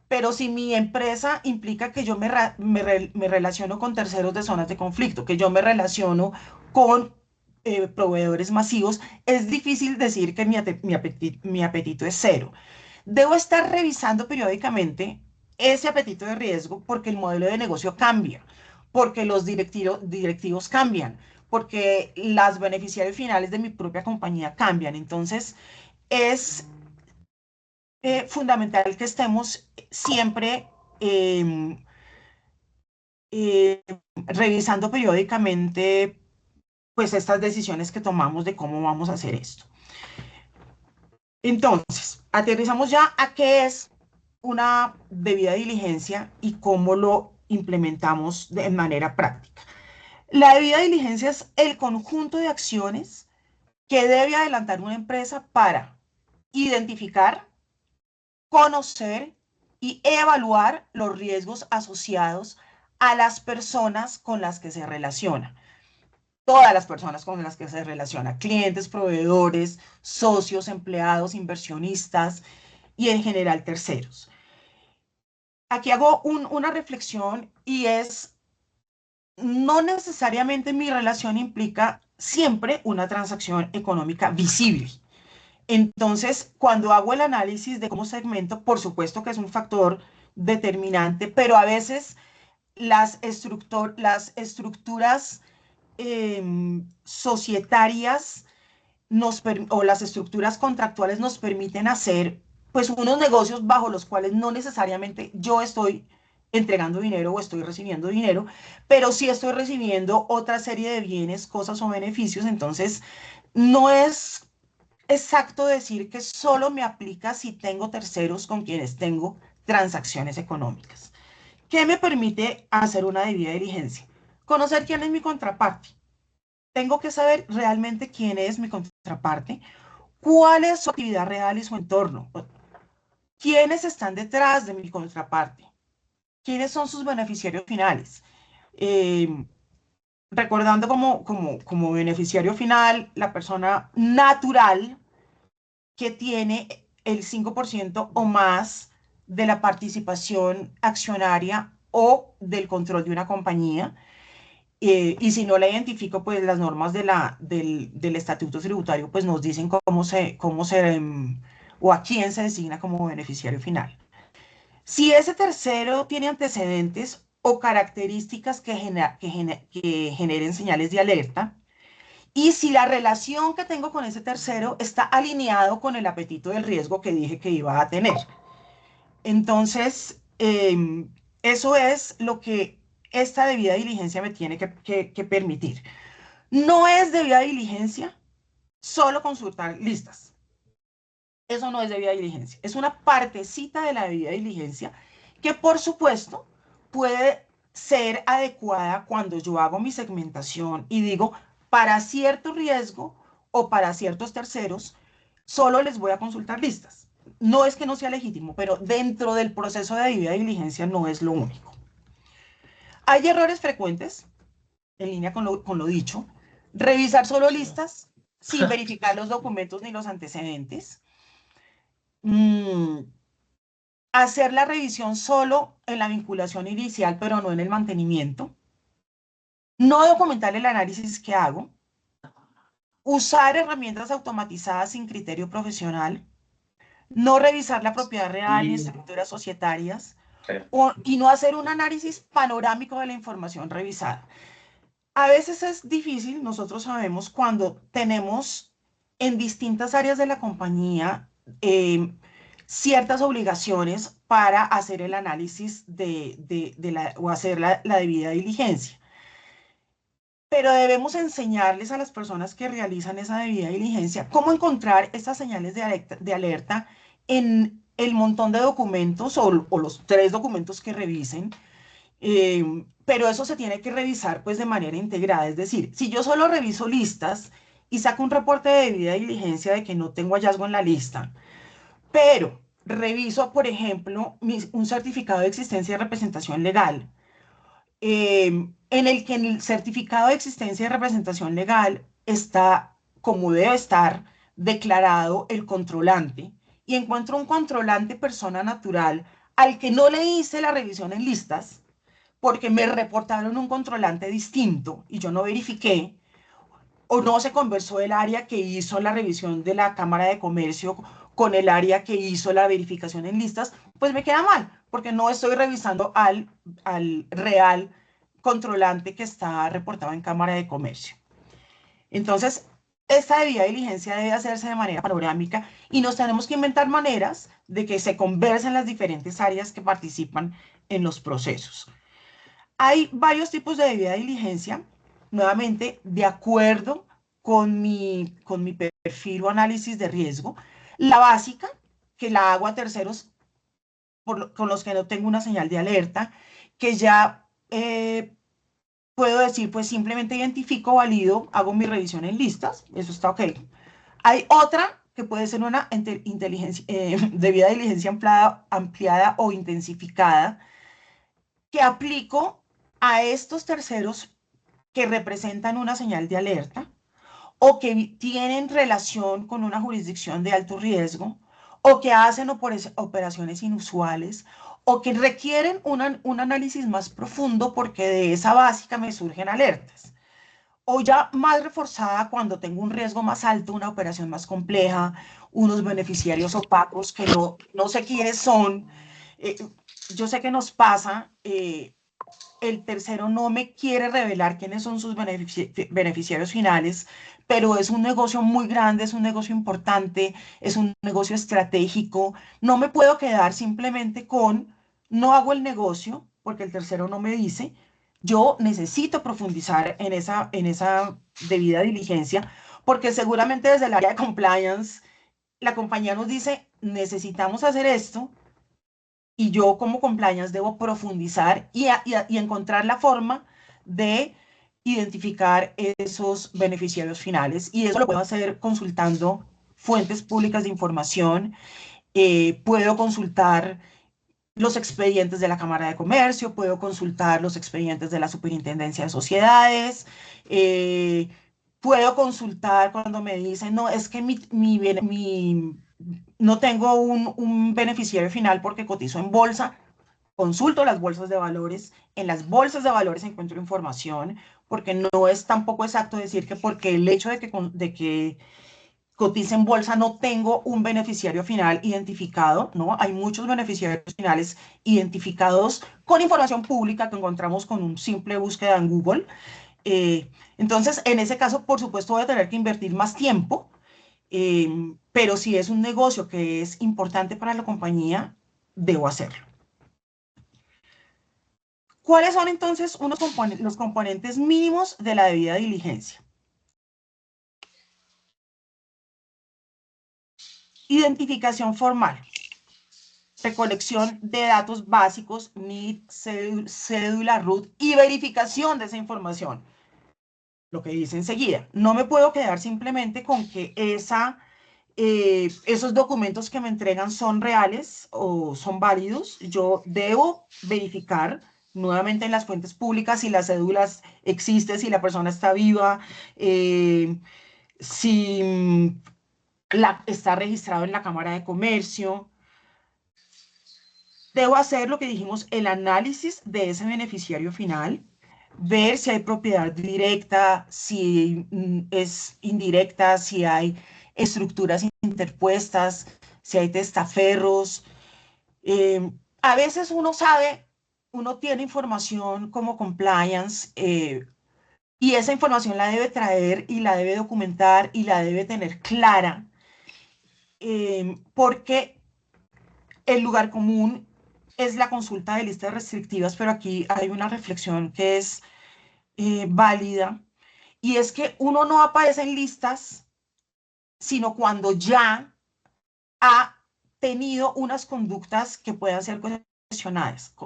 B: pero si mi empresa implica que yo me relaciono con terceros de zonas de conflicto, que yo me relaciono con proveedores masivos, es difícil decir que mi apetito es cero. Debo estar revisando periódicamente ese apetito de riesgo porque el modelo de negocio cambia, porque los directivos cambian, porque las beneficiarios finales de mi propia compañía cambian. Entonces, es fundamental que estemos siempre eh, eh, revisando periódicamente pues estas decisiones que tomamos de cómo vamos a hacer esto. Entonces, aterrizamos ya a qué es una debida diligencia y cómo lo implementamos de manera práctica. La debida diligencia es el conjunto de acciones que debe adelantar una empresa para identificar, conocer y evaluar los riesgos asociados a las personas con las que se relaciona. Todas las personas con las que se relaciona, clientes, proveedores, socios, empleados, inversionistas y en general terceros. Aquí hago una reflexión y es, no necesariamente mi relación implica siempre una transacción económica visible. Entonces, cuando hago el análisis de cómo segmento, por supuesto que es un factor determinante, pero a veces las estructuras societarias o las estructuras contractuales nos permiten hacer pues unos negocios bajo los cuales no necesariamente yo estoy entregando dinero o estoy recibiendo dinero, pero sí estoy recibiendo otra serie de bienes, cosas o beneficios. Entonces, no es exacto decir que solo me aplica si tengo terceros con quienes tengo transacciones económicas. ¿Qué me permite hacer una debida diligencia? Conocer quién es mi contraparte. Tengo que saber realmente quién es mi contraparte, cuál es su actividad real y su entorno, quiénes están detrás de mi contraparte, quiénes son sus beneficiarios finales. Eh, Recordando como beneficiario final la persona natural que tiene el 5% o más de la participación accionaria o del control de una compañía. Y si no la identifico, pues las normas del estatuto tributario pues nos dicen o a quién se designa como beneficiario final. Si ese tercero tiene antecedentes o características que generen señales de alerta, y si la relación que tengo con ese tercero está alineado con el apetito del riesgo que dije que iba a tener. Entonces, eso es lo que esta debida diligencia me tiene que permitir. No es debida diligencia solo consultar listas. Eso no es debida diligencia. Es una partecita de la debida diligencia que, por supuesto, puede ser adecuada cuando yo hago mi segmentación y digo, para cierto riesgo o para ciertos terceros, solo les voy a consultar listas. No es que no sea legítimo, pero dentro del proceso de debida diligencia no es lo único. Hay errores frecuentes, en línea con lo dicho. Revisar solo listas sin verificar los documentos ni los antecedentes. Mm, hacer la revisión solo en la vinculación inicial, pero no en el mantenimiento. No documentar el análisis que hago. Usar herramientas automatizadas sin criterio profesional. No revisar la propiedad real ni
C: Y,
B: estructuras societarias.
C: sí.
B: Y no hacer un análisis panorámico de la información revisada. A veces es difícil, nosotros sabemos, cuando tenemos en distintas áreas de la compañía ciertas obligaciones para hacer el análisis o hacer la debida diligencia. Pero debemos enseñarles a las personas que realizan esa debida diligencia cómo encontrar estas señales de alerta en el montón de documentos o los 3 documentos que revisen. Pero eso se tiene que revisar pues de manera integrada. Es decir, si yo solo reviso listas y saco un reporte de debida diligencia de que no tengo hallazgo en la lista, pero reviso, por ejemplo, un certificado de existencia de representación legal, en el que en el certificado de existencia de representación legal está, como debe estar, declarado el controlante, y encuentro un controlante persona natural al que no le hice la revisión en listas, porque me reportaron un controlante distinto y yo no verifiqué, o no se conversó el área que hizo la revisión de la Cámara de Comercio con el área que hizo la verificación en listas, pues me queda mal, porque no estoy revisando al real controlante que está reportado en Cámara de Comercio. Entonces, esta debida diligencia debe hacerse de manera panorámica y nos tenemos que inventar maneras de que se conversen las diferentes áreas que participan en los procesos. Hay varios tipos de debida diligencia, nuevamente, de acuerdo con mi perfil o análisis de riesgo. La básica, que la hago a terceros con los que no tengo una señal de alerta, que ya puedo decir, pues simplemente identifico, valido, hago mi revisión en listas, eso está ok. Hay otra que puede ser una debida diligencia ampliada o intensificada, que aplico a estos terceros que representan una señal de alerta o que tienen relación con una jurisdicción de alto riesgo o que hacen operaciones inusuales o que requieren un análisis más profundo porque de esa básica me surgen alertas. O ya más reforzada cuando tengo un riesgo más alto, una operación más compleja, unos beneficiarios opacos que no sé quiénes son. Eh, yo sé que nos pasa, el tercero no me quiere revelar quiénes son sus beneficiarios finales, pero es un negocio muy grande, es un negocio importante, es un negocio estratégico. No me puedo quedar simplemente con, no hago el negocio, porque el tercero no me dice. Yo necesito profundizar en esa debida diligencia, porque seguramente desde el área de compliance, la compañía nos dice, necesitamos hacer esto, y yo como compliance debo profundizar y encontrar la forma de identificar esos beneficiarios finales. Y eso lo puedo hacer consultando fuentes públicas de información, puedo consultar los expedientes de la Cámara de Comercio, puedo consultar los expedientes de la Superintendencia de Sociedades, puedo consultar cuando me dicen, no, es que no tengo un beneficiario final porque cotizo en bolsa. Consulto las bolsas de valores, en las bolsas de valores encuentro información, porque no es tampoco exacto decir que porque el hecho de que cotice en bolsa no tengo un beneficiario final identificado, ¿no? Hay muchos beneficiarios finales identificados con información pública que encontramos con un simple búsqueda en Google. Entonces, en ese caso, por supuesto, voy a tener que invertir más tiempo, pero si es un negocio que es importante para la compañía, debo hacerlo. ¿Cuáles son entonces los componentes mínimos de la debida diligencia? Identificación formal, recolección de datos básicos, NID, cédula, RUT y verificación de esa información. Lo que dice enseguida, no me puedo quedar simplemente con que esos documentos que me entregan son reales o son válidos. Yo debo verificar nuevamente en las fuentes públicas si las cédulas existen, si la persona está viva, si está registrado en la Cámara de Comercio. Debo hacer lo que dijimos, el análisis de ese beneficiario final, ver si hay propiedad directa, si es indirecta, si hay estructuras interpuestas, si hay testaferros. Eh, a veces uno sabe, uno tiene información como compliance, y esa información la debe traer y la debe documentar y la debe tener clara, porque el lugar común es la consulta de listas restrictivas, pero aquí hay una reflexión que es válida, y es que uno no aparece en listas, sino cuando ya ha tenido unas conductas que puedan ser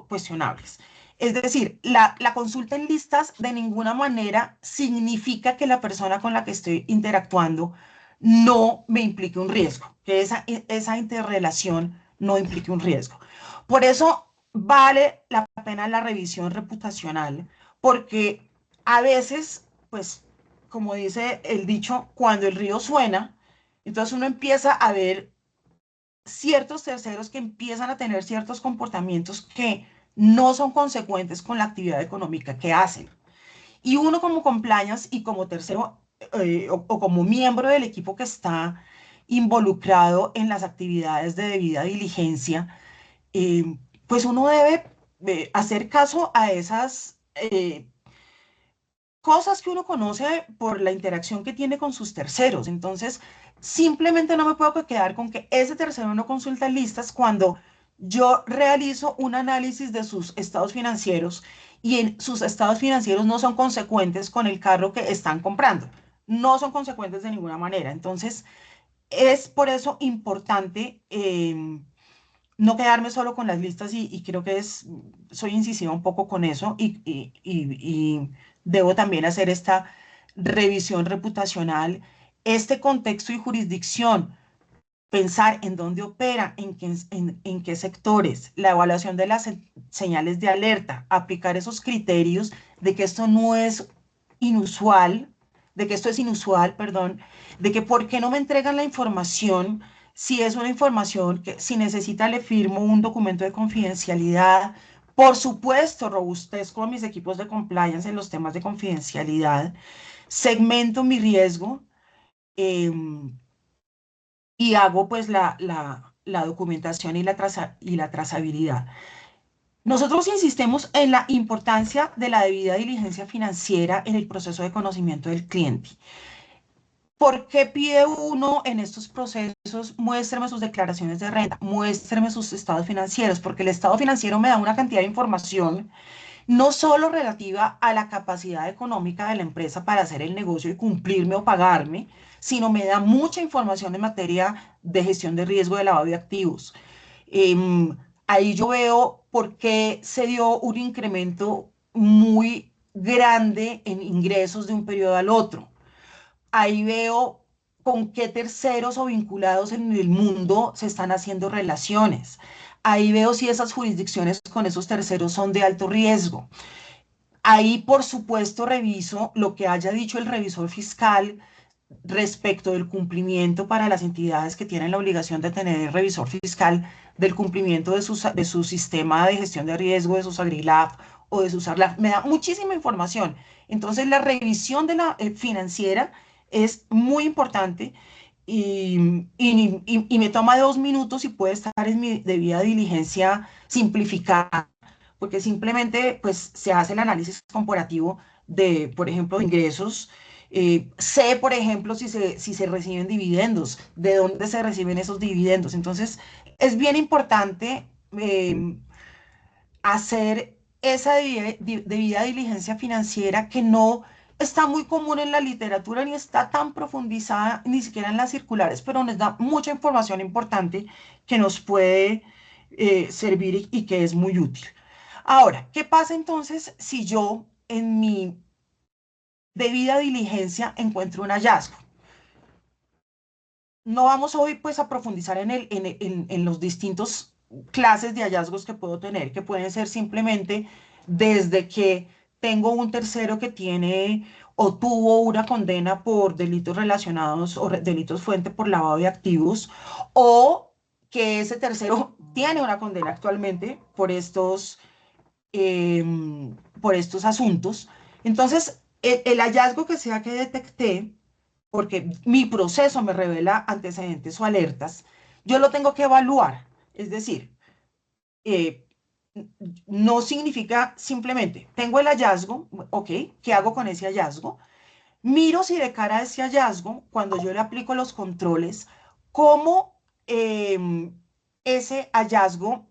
B: cuestionables. Es decir, la consulta en listas de ninguna manera significa que la persona con la que estoy interactuando no me implique un riesgo, que esa interrelación no implique un riesgo. Por eso vale la pena la revisión reputacional, porque a veces, pues, como dice el dicho, cuando el río suena, entonces uno empieza a ver ciertos terceros que empiezan a tener ciertos comportamientos que no son consecuentes con la actividad económica que hacen. Y uno como compliance y como tercero o como miembro del equipo que está involucrado en las actividades de debida diligencia, pues uno debe hacer caso a esas cosas que uno conoce por la interacción que tiene con sus terceros. Entonces, simplemente no me puedo quedar con que ese tercero no consulta listas cuando yo realizo un análisis de sus estados financieros y en sus estados financieros no son consecuentes con el carro que están comprando. No son consecuentes de ninguna manera. Entonces, es por eso importante no quedarme solo con las listas y creo que soy incisiva un poco con eso y debo también hacer esta revisión reputacional, este contexto y jurisdicción, pensar en dónde opera, en qué sectores, la evaluación de las señales de alerta, aplicar esos criterios de que esto no es inusual, de que esto es inusual, perdón, de que por qué no me entregan la información si es una información que si necesita le firmo un documento de confidencialidad. Por supuesto, robustezco a mis equipos de compliance en los temas de confidencialidad, segmento mi riesgo, eh, y hago pues la documentación y la trazabilidad. Nosotros insistimos en la importancia de la debida diligencia financiera en el proceso de conocimiento del cliente. ¿Por qué pide uno en estos procesos, muéstrame sus declaraciones de renta, muéstrame sus estados financieros? Porque el estado financiero me da una cantidad de información no solo relativa a la capacidad económica de la empresa para hacer el negocio y cumplirme o pagarme, sino me da mucha información en materia de gestión de riesgo de lavado de activos. Ahí yo veo por qué se dio un incremento muy grande en ingresos de un periodo al otro. Ahí veo con qué terceros o vinculados en el mundo se están haciendo relaciones. Ahí veo si esas jurisdicciones con esos terceros son de alto riesgo. Ahí, por supuesto, reviso lo que haya dicho el revisor fiscal respecto del cumplimiento para las entidades que tienen la obligación de tener el revisor fiscal del cumplimiento de su sistema de gestión de riesgo, de sus AgriLab o de sus ARLAF. Me da muchísima información. Entonces, la revisión de la financiera es muy importante y me toma 2 minutos y puede estar en mi debida diligencia simplificada, porque simplemente pues, se hace el análisis comparativo de, por ejemplo, de ingresos. Sé, por ejemplo, si se reciben dividendos, de dónde se reciben esos dividendos. Entonces, es bien importante hacer esa debida diligencia financiera que no está muy común en la literatura ni está tan profundizada ni siquiera en las circulares, pero nos da mucha información importante que nos puede servir y que es muy útil. Ahora, ¿qué pasa entonces si yo en mi debida diligencia encuentro un hallazgo? No vamos hoy pues a profundizar en los distintos clases de hallazgos que puedo tener, que pueden ser simplemente desde que tengo un tercero que tiene o tuvo una condena por delitos relacionados o delitos fuente por lavado de activos, o que ese tercero tiene una condena actualmente eh, por estos asuntos. Entonces, el hallazgo que sea que detecté, porque mi proceso me revela antecedentes o alertas, yo lo tengo que evaluar. Es decir, eh, no significa simplemente, tengo el hallazgo, ok, ¿qué hago con ese hallazgo? Miro si de cara a ese hallazgo, cuando yo le aplico los controles, cómo ese hallazgo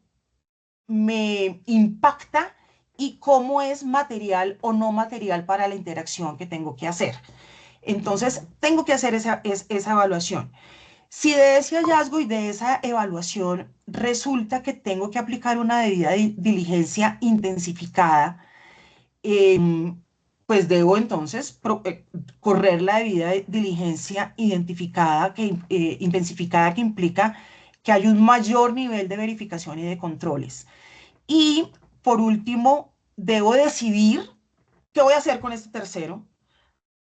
B: me impacta y cómo es material o no material para la interacción que tengo que hacer. Entonces, tengo que hacer esa evaluación. Si de ese hallazgo y de esa evaluación resulta que tengo que aplicar una debida diligencia intensificada, eh, pues debo entonces correr la debida diligencia intensificada que implica que hay un mayor nivel de verificación y de controles. Y por último, debo decidir qué voy a hacer con este tercero,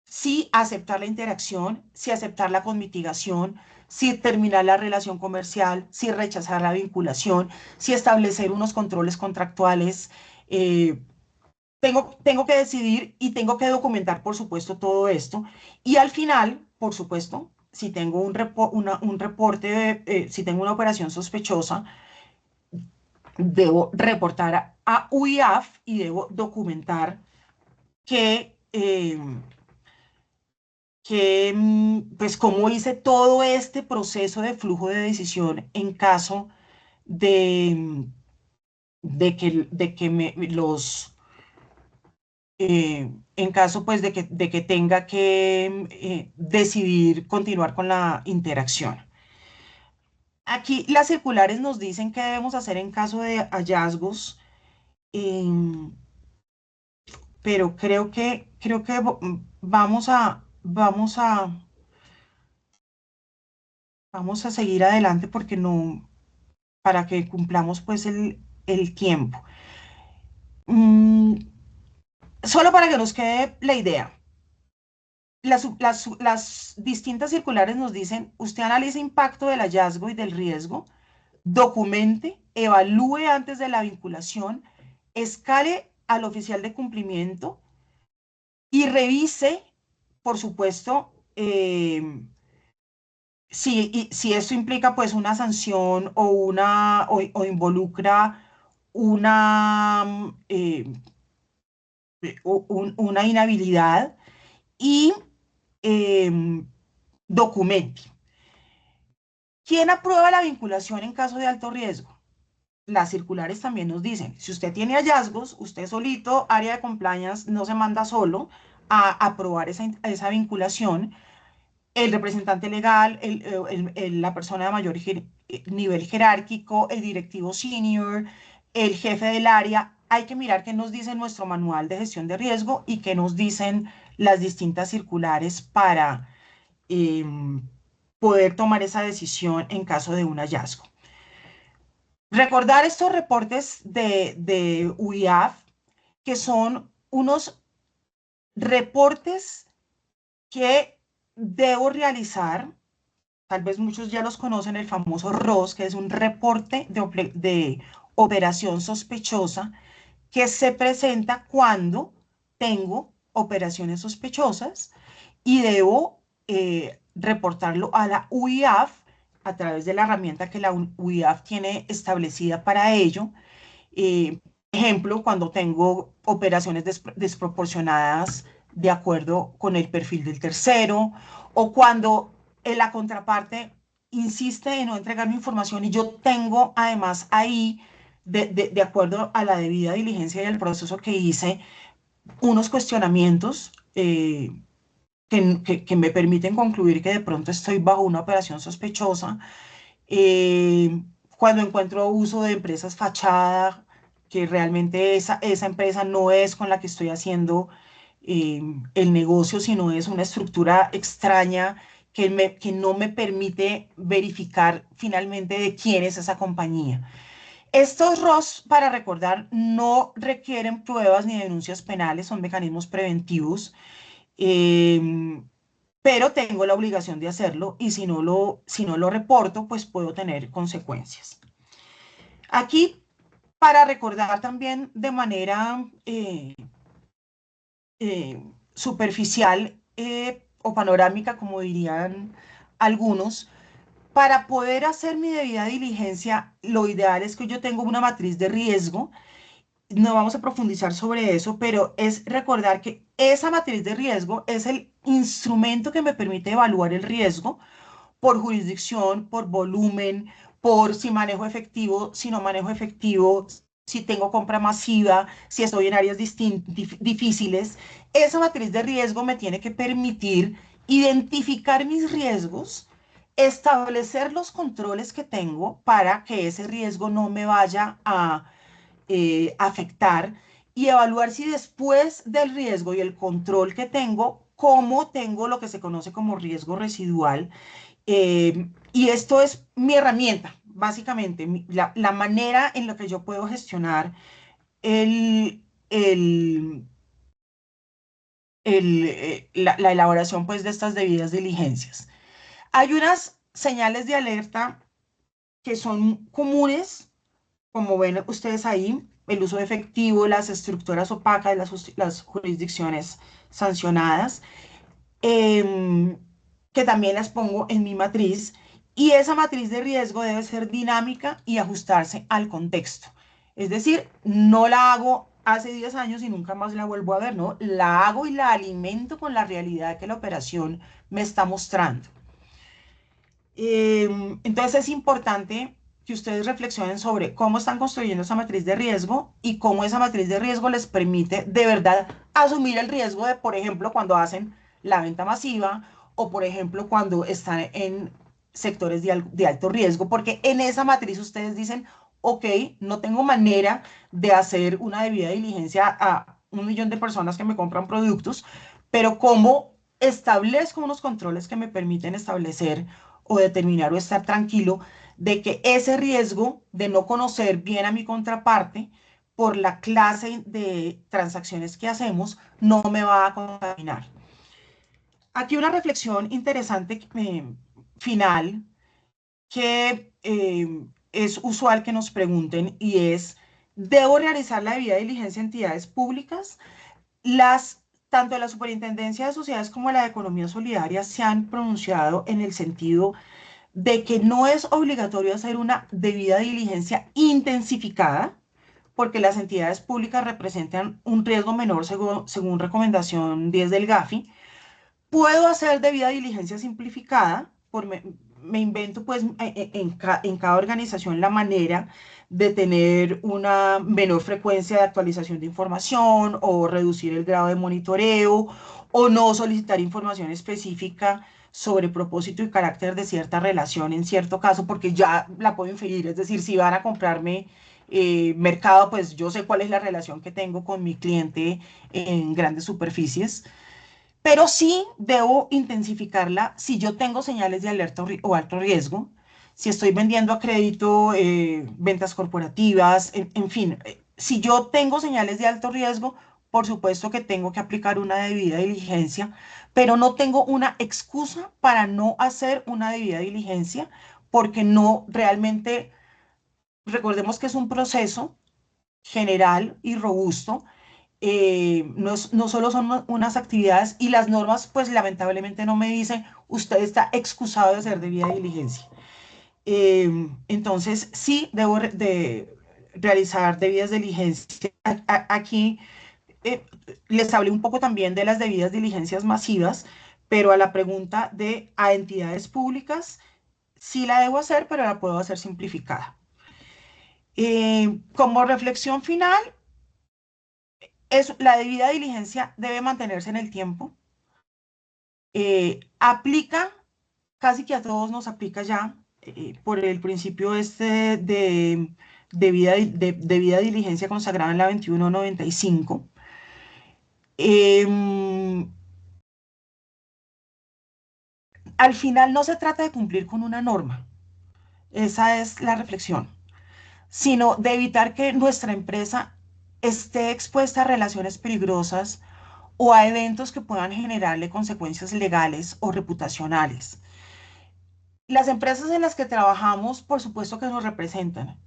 B: si aceptar la interacción, si aceptarla con mitigación, si terminar la relación comercial, si rechazar la vinculación, si establecer unos controles contractuales. eh, tengo que decidir y tengo que documentar, por supuesto, todo esto. Y al final, por supuesto, si tengo un reporte, si tengo una operación sospechosa, debo reportar a UIAF y debo documentar que, pues, cómo hice todo este proceso de flujo de decisión en caso de, en caso, pues, de que tenga que decidir continuar con la interacción. Aquí las circulares nos dicen qué debemos hacer en caso de hallazgos, em, pero creo que vamos a seguir adelante porque no, para que cumplamos pues el tiempo. Mm, Solo para que nos quede la idea. Las distintas circulares nos dicen, usted analiza impacto del hallazgo y del riesgo, documente, evalúe antes de la vinculación, escale al oficial de cumplimiento y revise, por supuesto, si esto implica pues una sanción o involucra una, una inhabilidad y eh, documente. ¿Quién aprueba la vinculación en caso de alto riesgo? Las circulares también nos dicen, si usted tiene hallazgos, usted solito, área de compliance, no se manda solo a aprobar esa vinculación. El representante legal, la persona de mayor nivel jerárquico, el directivo senior, el jefe del área. Hay que mirar qué nos dice nuestro manual de gestión de riesgo y qué nos dicen las distintas circulares para eh, poder tomar esa decisión en caso de un hallazgo. Recordar estos reportes de UIAF, que son unos reportes que debo realizar. Tal vez muchos ya los conocen, el famoso ROS, que es un reporte de operación sospechosa que se presenta cuando tengo operaciones sospechosas y debo reportarlo a la UIAF a través de la herramienta que la UIAF tiene establecida para ello. Ejemplo, cuando tengo operaciones desproporcionadas de acuerdo con el perfil del tercero, o cuando la contraparte insiste en no entregarme información y yo tengo además ahí, de acuerdo a la debida diligencia y el proceso que hice, unos cuestionamientos que me permiten concluir que de pronto estoy bajo una operación sospechosa. Cuando encuentro uso de empresas fachada, que realmente esa empresa no es con la que estoy haciendo el negocio, sino es una estructura extraña que no me permite verificar finalmente de quién es esa compañía. Estos ROS, para recordar, no requieren pruebas ni denuncias penales, son mecanismos preventivos. Em, pero tengo la obligación de hacerlo y si no lo reporto, pues puedo tener consecuencias. Aquí, para recordar también de manera superficial o panorámica, como dirían algunos, para poder hacer mi debida diligencia, lo ideal es que yo tenga una matriz de riesgo. No vamos a profundizar sobre eso, pero es recordar que esa matriz de riesgo es el instrumento que me permite evaluar el riesgo por jurisdicción, por volumen, por si manejo efectivo, si no manejo efectivo, si tengo compra masiva, si estoy en áreas difíciles. Esa matriz de riesgo me tiene que permitir identificar mis riesgos, establecer los controles que tengo para que ese riesgo no me vaya a afectar y evaluar si después del riesgo y el control que tengo, cómo tengo lo que se conoce como riesgo residual. Y esto es mi herramienta, básicamente, la manera en la que yo puedo gestionar el, el, la elaboración pues, de estas debidas diligencias. Hay unas señales de alerta que son comunes, como ven ustedes ahí, el uso de efectivo, las estructuras opacas, las jurisdicciones sancionadas, eh, que también las pongo en mi matriz. Y esa matriz de riesgo debe ser dinámica y ajustarse al contexto. Es decir, no la hago hace 10 años y nunca más la vuelvo a ver, ¿no? La hago y la alimento con la realidad que la operación me está mostrando. Entonces es importante que ustedes reflexionen sobre cómo están construyendo esa matriz de riesgo y cómo esa matriz de riesgo les permite de verdad asumir el riesgo de, por ejemplo, cuando hacen la venta masiva o, por ejemplo, cuando están en sectores de alto riesgo, porque en esa matriz ustedes dicen, ok, no tengo manera de hacer una debida diligencia a 1 millón de personas que me compran productos, pero cómo establezco unos controles que me permiten establecer o determinar o estar tranquilo de que ese riesgo de no conocer bien a mi contraparte por la clase de transacciones que hacemos no me va a contaminar. Aquí una reflexión interesante final que es usual que nos pregunten y es, ¿debo realizar la debida diligencia en entidades públicas? Tanto la Superintendencia de Sociedades como la de Economía Solidaria se han pronunciado en el sentido de que no es obligatorio hacer una debida diligencia intensificada, porque las entidades públicas representan un riesgo menor según recomendación 10 del GAFI. Puedo hacer debida diligencia simplificada, me invento pues en cada organización la manera de tener una menor frecuencia de actualización de información o reducir el grado de monitoreo o no solicitar información específica sobre propósito y carácter de cierta relación en cierto caso, porque ya la puedo inferir. Es decir, si van a comprarme mercado, pues yo sé cuál es la relación que tengo con mi cliente en grandes superficies, pero sí debo intensificarla si yo tengo señales de alerta o alto riesgo, si estoy vendiendo a crédito, ventas corporativas, en fin, si yo tengo señales de alto riesgo, por supuesto que tengo que aplicar una debida diligencia, pero no tengo una excusa para no hacer una debida diligencia, porque no realmente, recordemos que es un proceso general y robusto. No solo son unas actividades y las normas, pues lamentablemente no me dicen, usted está excusado de hacer debida diligencia. Entonces, sí, debo de realizar debidas diligencias. Aquí eh, les hablé un poco también de las debidas diligencias masivas, pero a la pregunta de a entidades públicas, sí la debo hacer, pero la puedo hacer simplificada. Como reflexión final, la debida diligencia debe mantenerse en el tiempo. Aplica, casi que a todos nos aplica ya, por el principio este de vida diligencia consagrado en la 2195. Em, Al final no se trata de cumplir con una norma, esa es la reflexión, sino de evitar que nuestra empresa esté expuesta a relaciones peligrosas o a eventos que puedan generarle consecuencias legales o reputacionales. Las empresas en las que trabajamos, por supuesto que nos representan.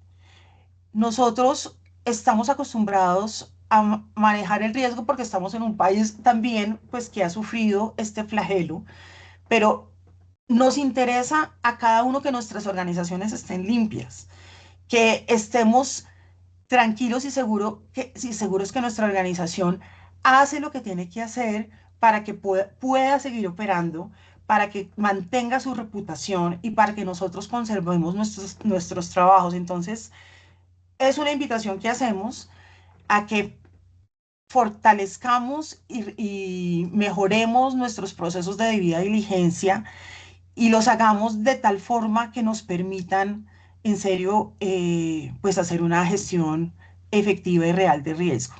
B: Nosotros estamos acostumbrados a manejar el riesgo porque estamos en un país también pues que ha sufrido este flagelo, pero nos interesa a cada uno que nuestras organizaciones estén limpias, que estemos tranquilos y seguros que nuestra organización hace lo que tiene que hacer para que pueda seguir operando, para que mantenga su reputación y para que nosotros conservemos nuestros trabajos. Entonces, es una invitación que hacemos a que fortalezcamos y mejoremos nuestros procesos de debida diligencia y los hagamos de tal forma que nos permitan, en serio, pues hacer una gestión efectiva y real de riesgo.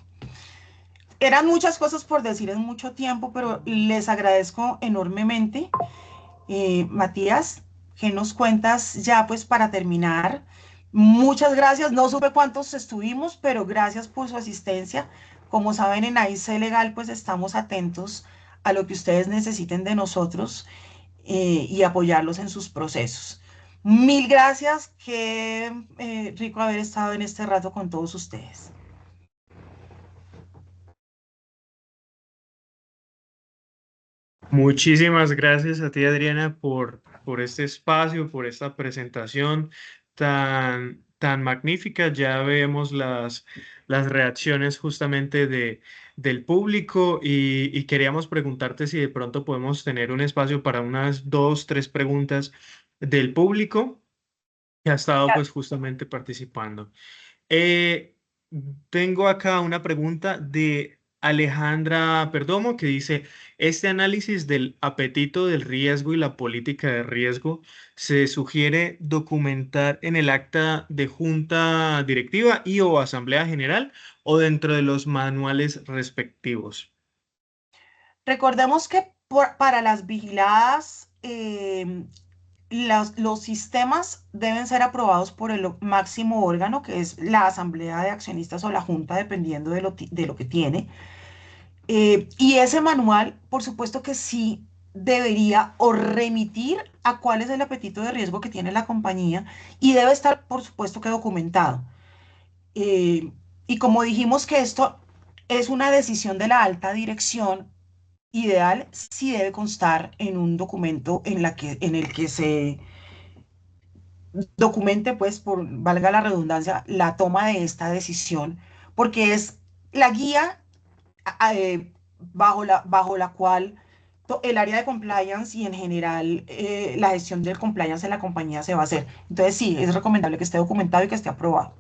B: Eran muchas cosas por decir en mucho tiempo, pero les agradezco enormemente. Matías, ¿qué nos cuentas ya pues para terminar? Muchas gracias. No supe cuántos estuvimos, pero gracias por su asistencia. Como saben, en AIC Legal pues estamos atentos a lo que ustedes necesiten de nosotros y apoyarlos en sus procesos. Mil gracias. Qué rico haber estado en este rato con todos ustedes.
A: Muchísimas gracias a ti, Adriana, por este espacio, por esta presentación tan magnífica. Ya vemos las reacciones justamente del público y queríamos preguntarte si de pronto podemos tener un espacio para unas dos, tres preguntas del público que ha estado pues justamente participando. Eh, Tengo acá una pregunta de Alejandra Perdomo que dice, este análisis del apetito del riesgo y la política de riesgo se sugiere documentar en el acta de junta directiva y o asamblea general o dentro de los manuales respectivos.
B: Recordemos que para las vigiladas, los sistemas deben ser aprobados por el máximo órgano, que es la Asamblea de Accionistas o la Junta, dependiendo de lo que tiene. Y ese manual, por supuesto que sí debería o remitir a cuál es el apetito de riesgo que tiene la compañía y debe estar, por supuesto que documentado. Eh, y como dijimos que esto es una decisión de la alta dirección, ideal sí debe constar en un documento en el que se documente, pues, por valga la redundancia, la toma de esta decisión, porque es la guía bajo la cual el área de compliance y en general la gestión del compliance en la compañía se va a hacer. Entonces sí, es recomendable que esté documentado y que esté aprobado.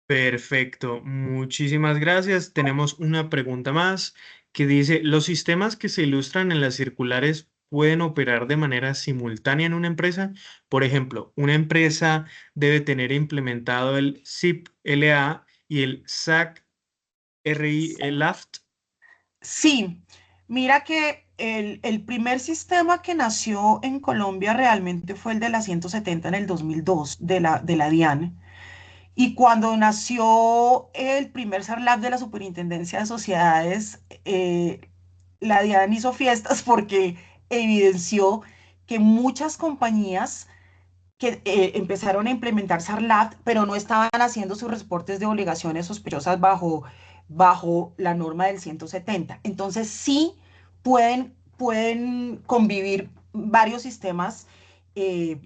A: Perfecto, muchísimas gracias. Tenemos una pregunta más que dice, ¿los sistemas que se ilustran en las circulares pueden operar de manera simultánea en una empresa? Por ejemplo, una empresa debe tener implementado el SIP LA y el SAC RI LAFT.
B: Sí, mira que el primer sistema que nació en Colombia realmente fue el de la 170 en el 2002 de la DIAN. Y cuando nació el primer SARLAB de la Superintendencia de Sociedades, la DIAN hizo fiestas porque evidenció que muchas compañías que empezaron a implementar SARLAB, pero no estaban haciendo sus reportes de obligaciones sospechosas bajo la norma del 170. Entonces sí pueden convivir varios sistemas eh,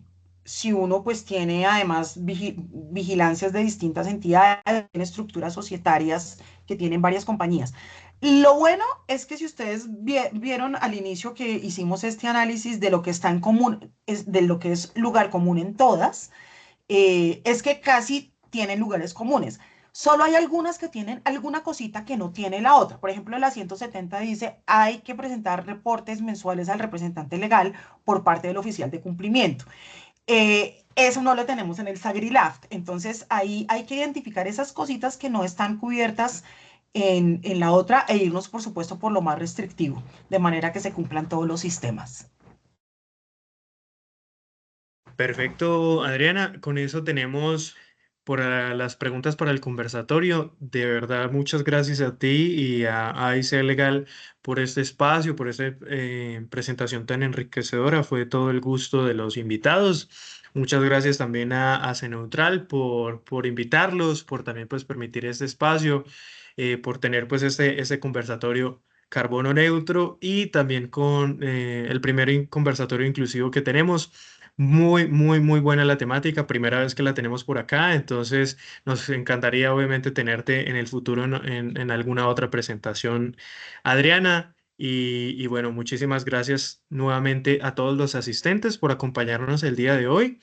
B: si uno pues tiene además vigilancias de distintas entidades, tiene estructuras societarias que tienen varias compañías. Lo bueno es que si ustedes vieron al inicio que hicimos este análisis de lo que está en común, de lo que es lugar común en todas, es que casi tienen lugares comunes. Solo hay algunas que tienen alguna cosita que no tiene la otra. Por ejemplo, la 170 dice, hay que presentar reportes mensuales al representante legal por parte del oficial de cumplimiento. Eso no lo tenemos en el SAGRILAFT. Entonces, ahí hay que identificar esas cositas que no están cubiertas en la otra e irnos, por supuesto, por lo más restrictivo, de manera que se cumplan todos los sistemas.
A: Perfecto, Adriana. Con eso tenemos las preguntas para el conversatorio. De verdad, muchas gracias a ti y a AIC Legal por este espacio, por esta presentación tan enriquecedora. Fue todo el gusto de los invitados. Muchas gracias también a CNeutral por invitarlos, por también pues permitir este espacio, por tener pues este conversatorio carbono neutro y también con el primer conversatorio inclusivo que tenemos. Muy, muy, muy buena la temática, primera vez que la tenemos por acá, entonces nos encantaría obviamente tenerte en el futuro en alguna otra presentación, Adriana. Y bueno, muchísimas gracias nuevamente a todos los asistentes por acompañarnos el día de hoy.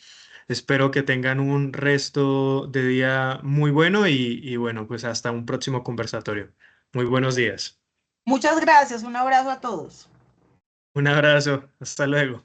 A: Espero que tengan un resto de día muy bueno y bueno, pues hasta un próximo conversatorio. Muy buenos días.
B: Muchas gracias, un abrazo a todos.
A: Un abrazo, hasta luego.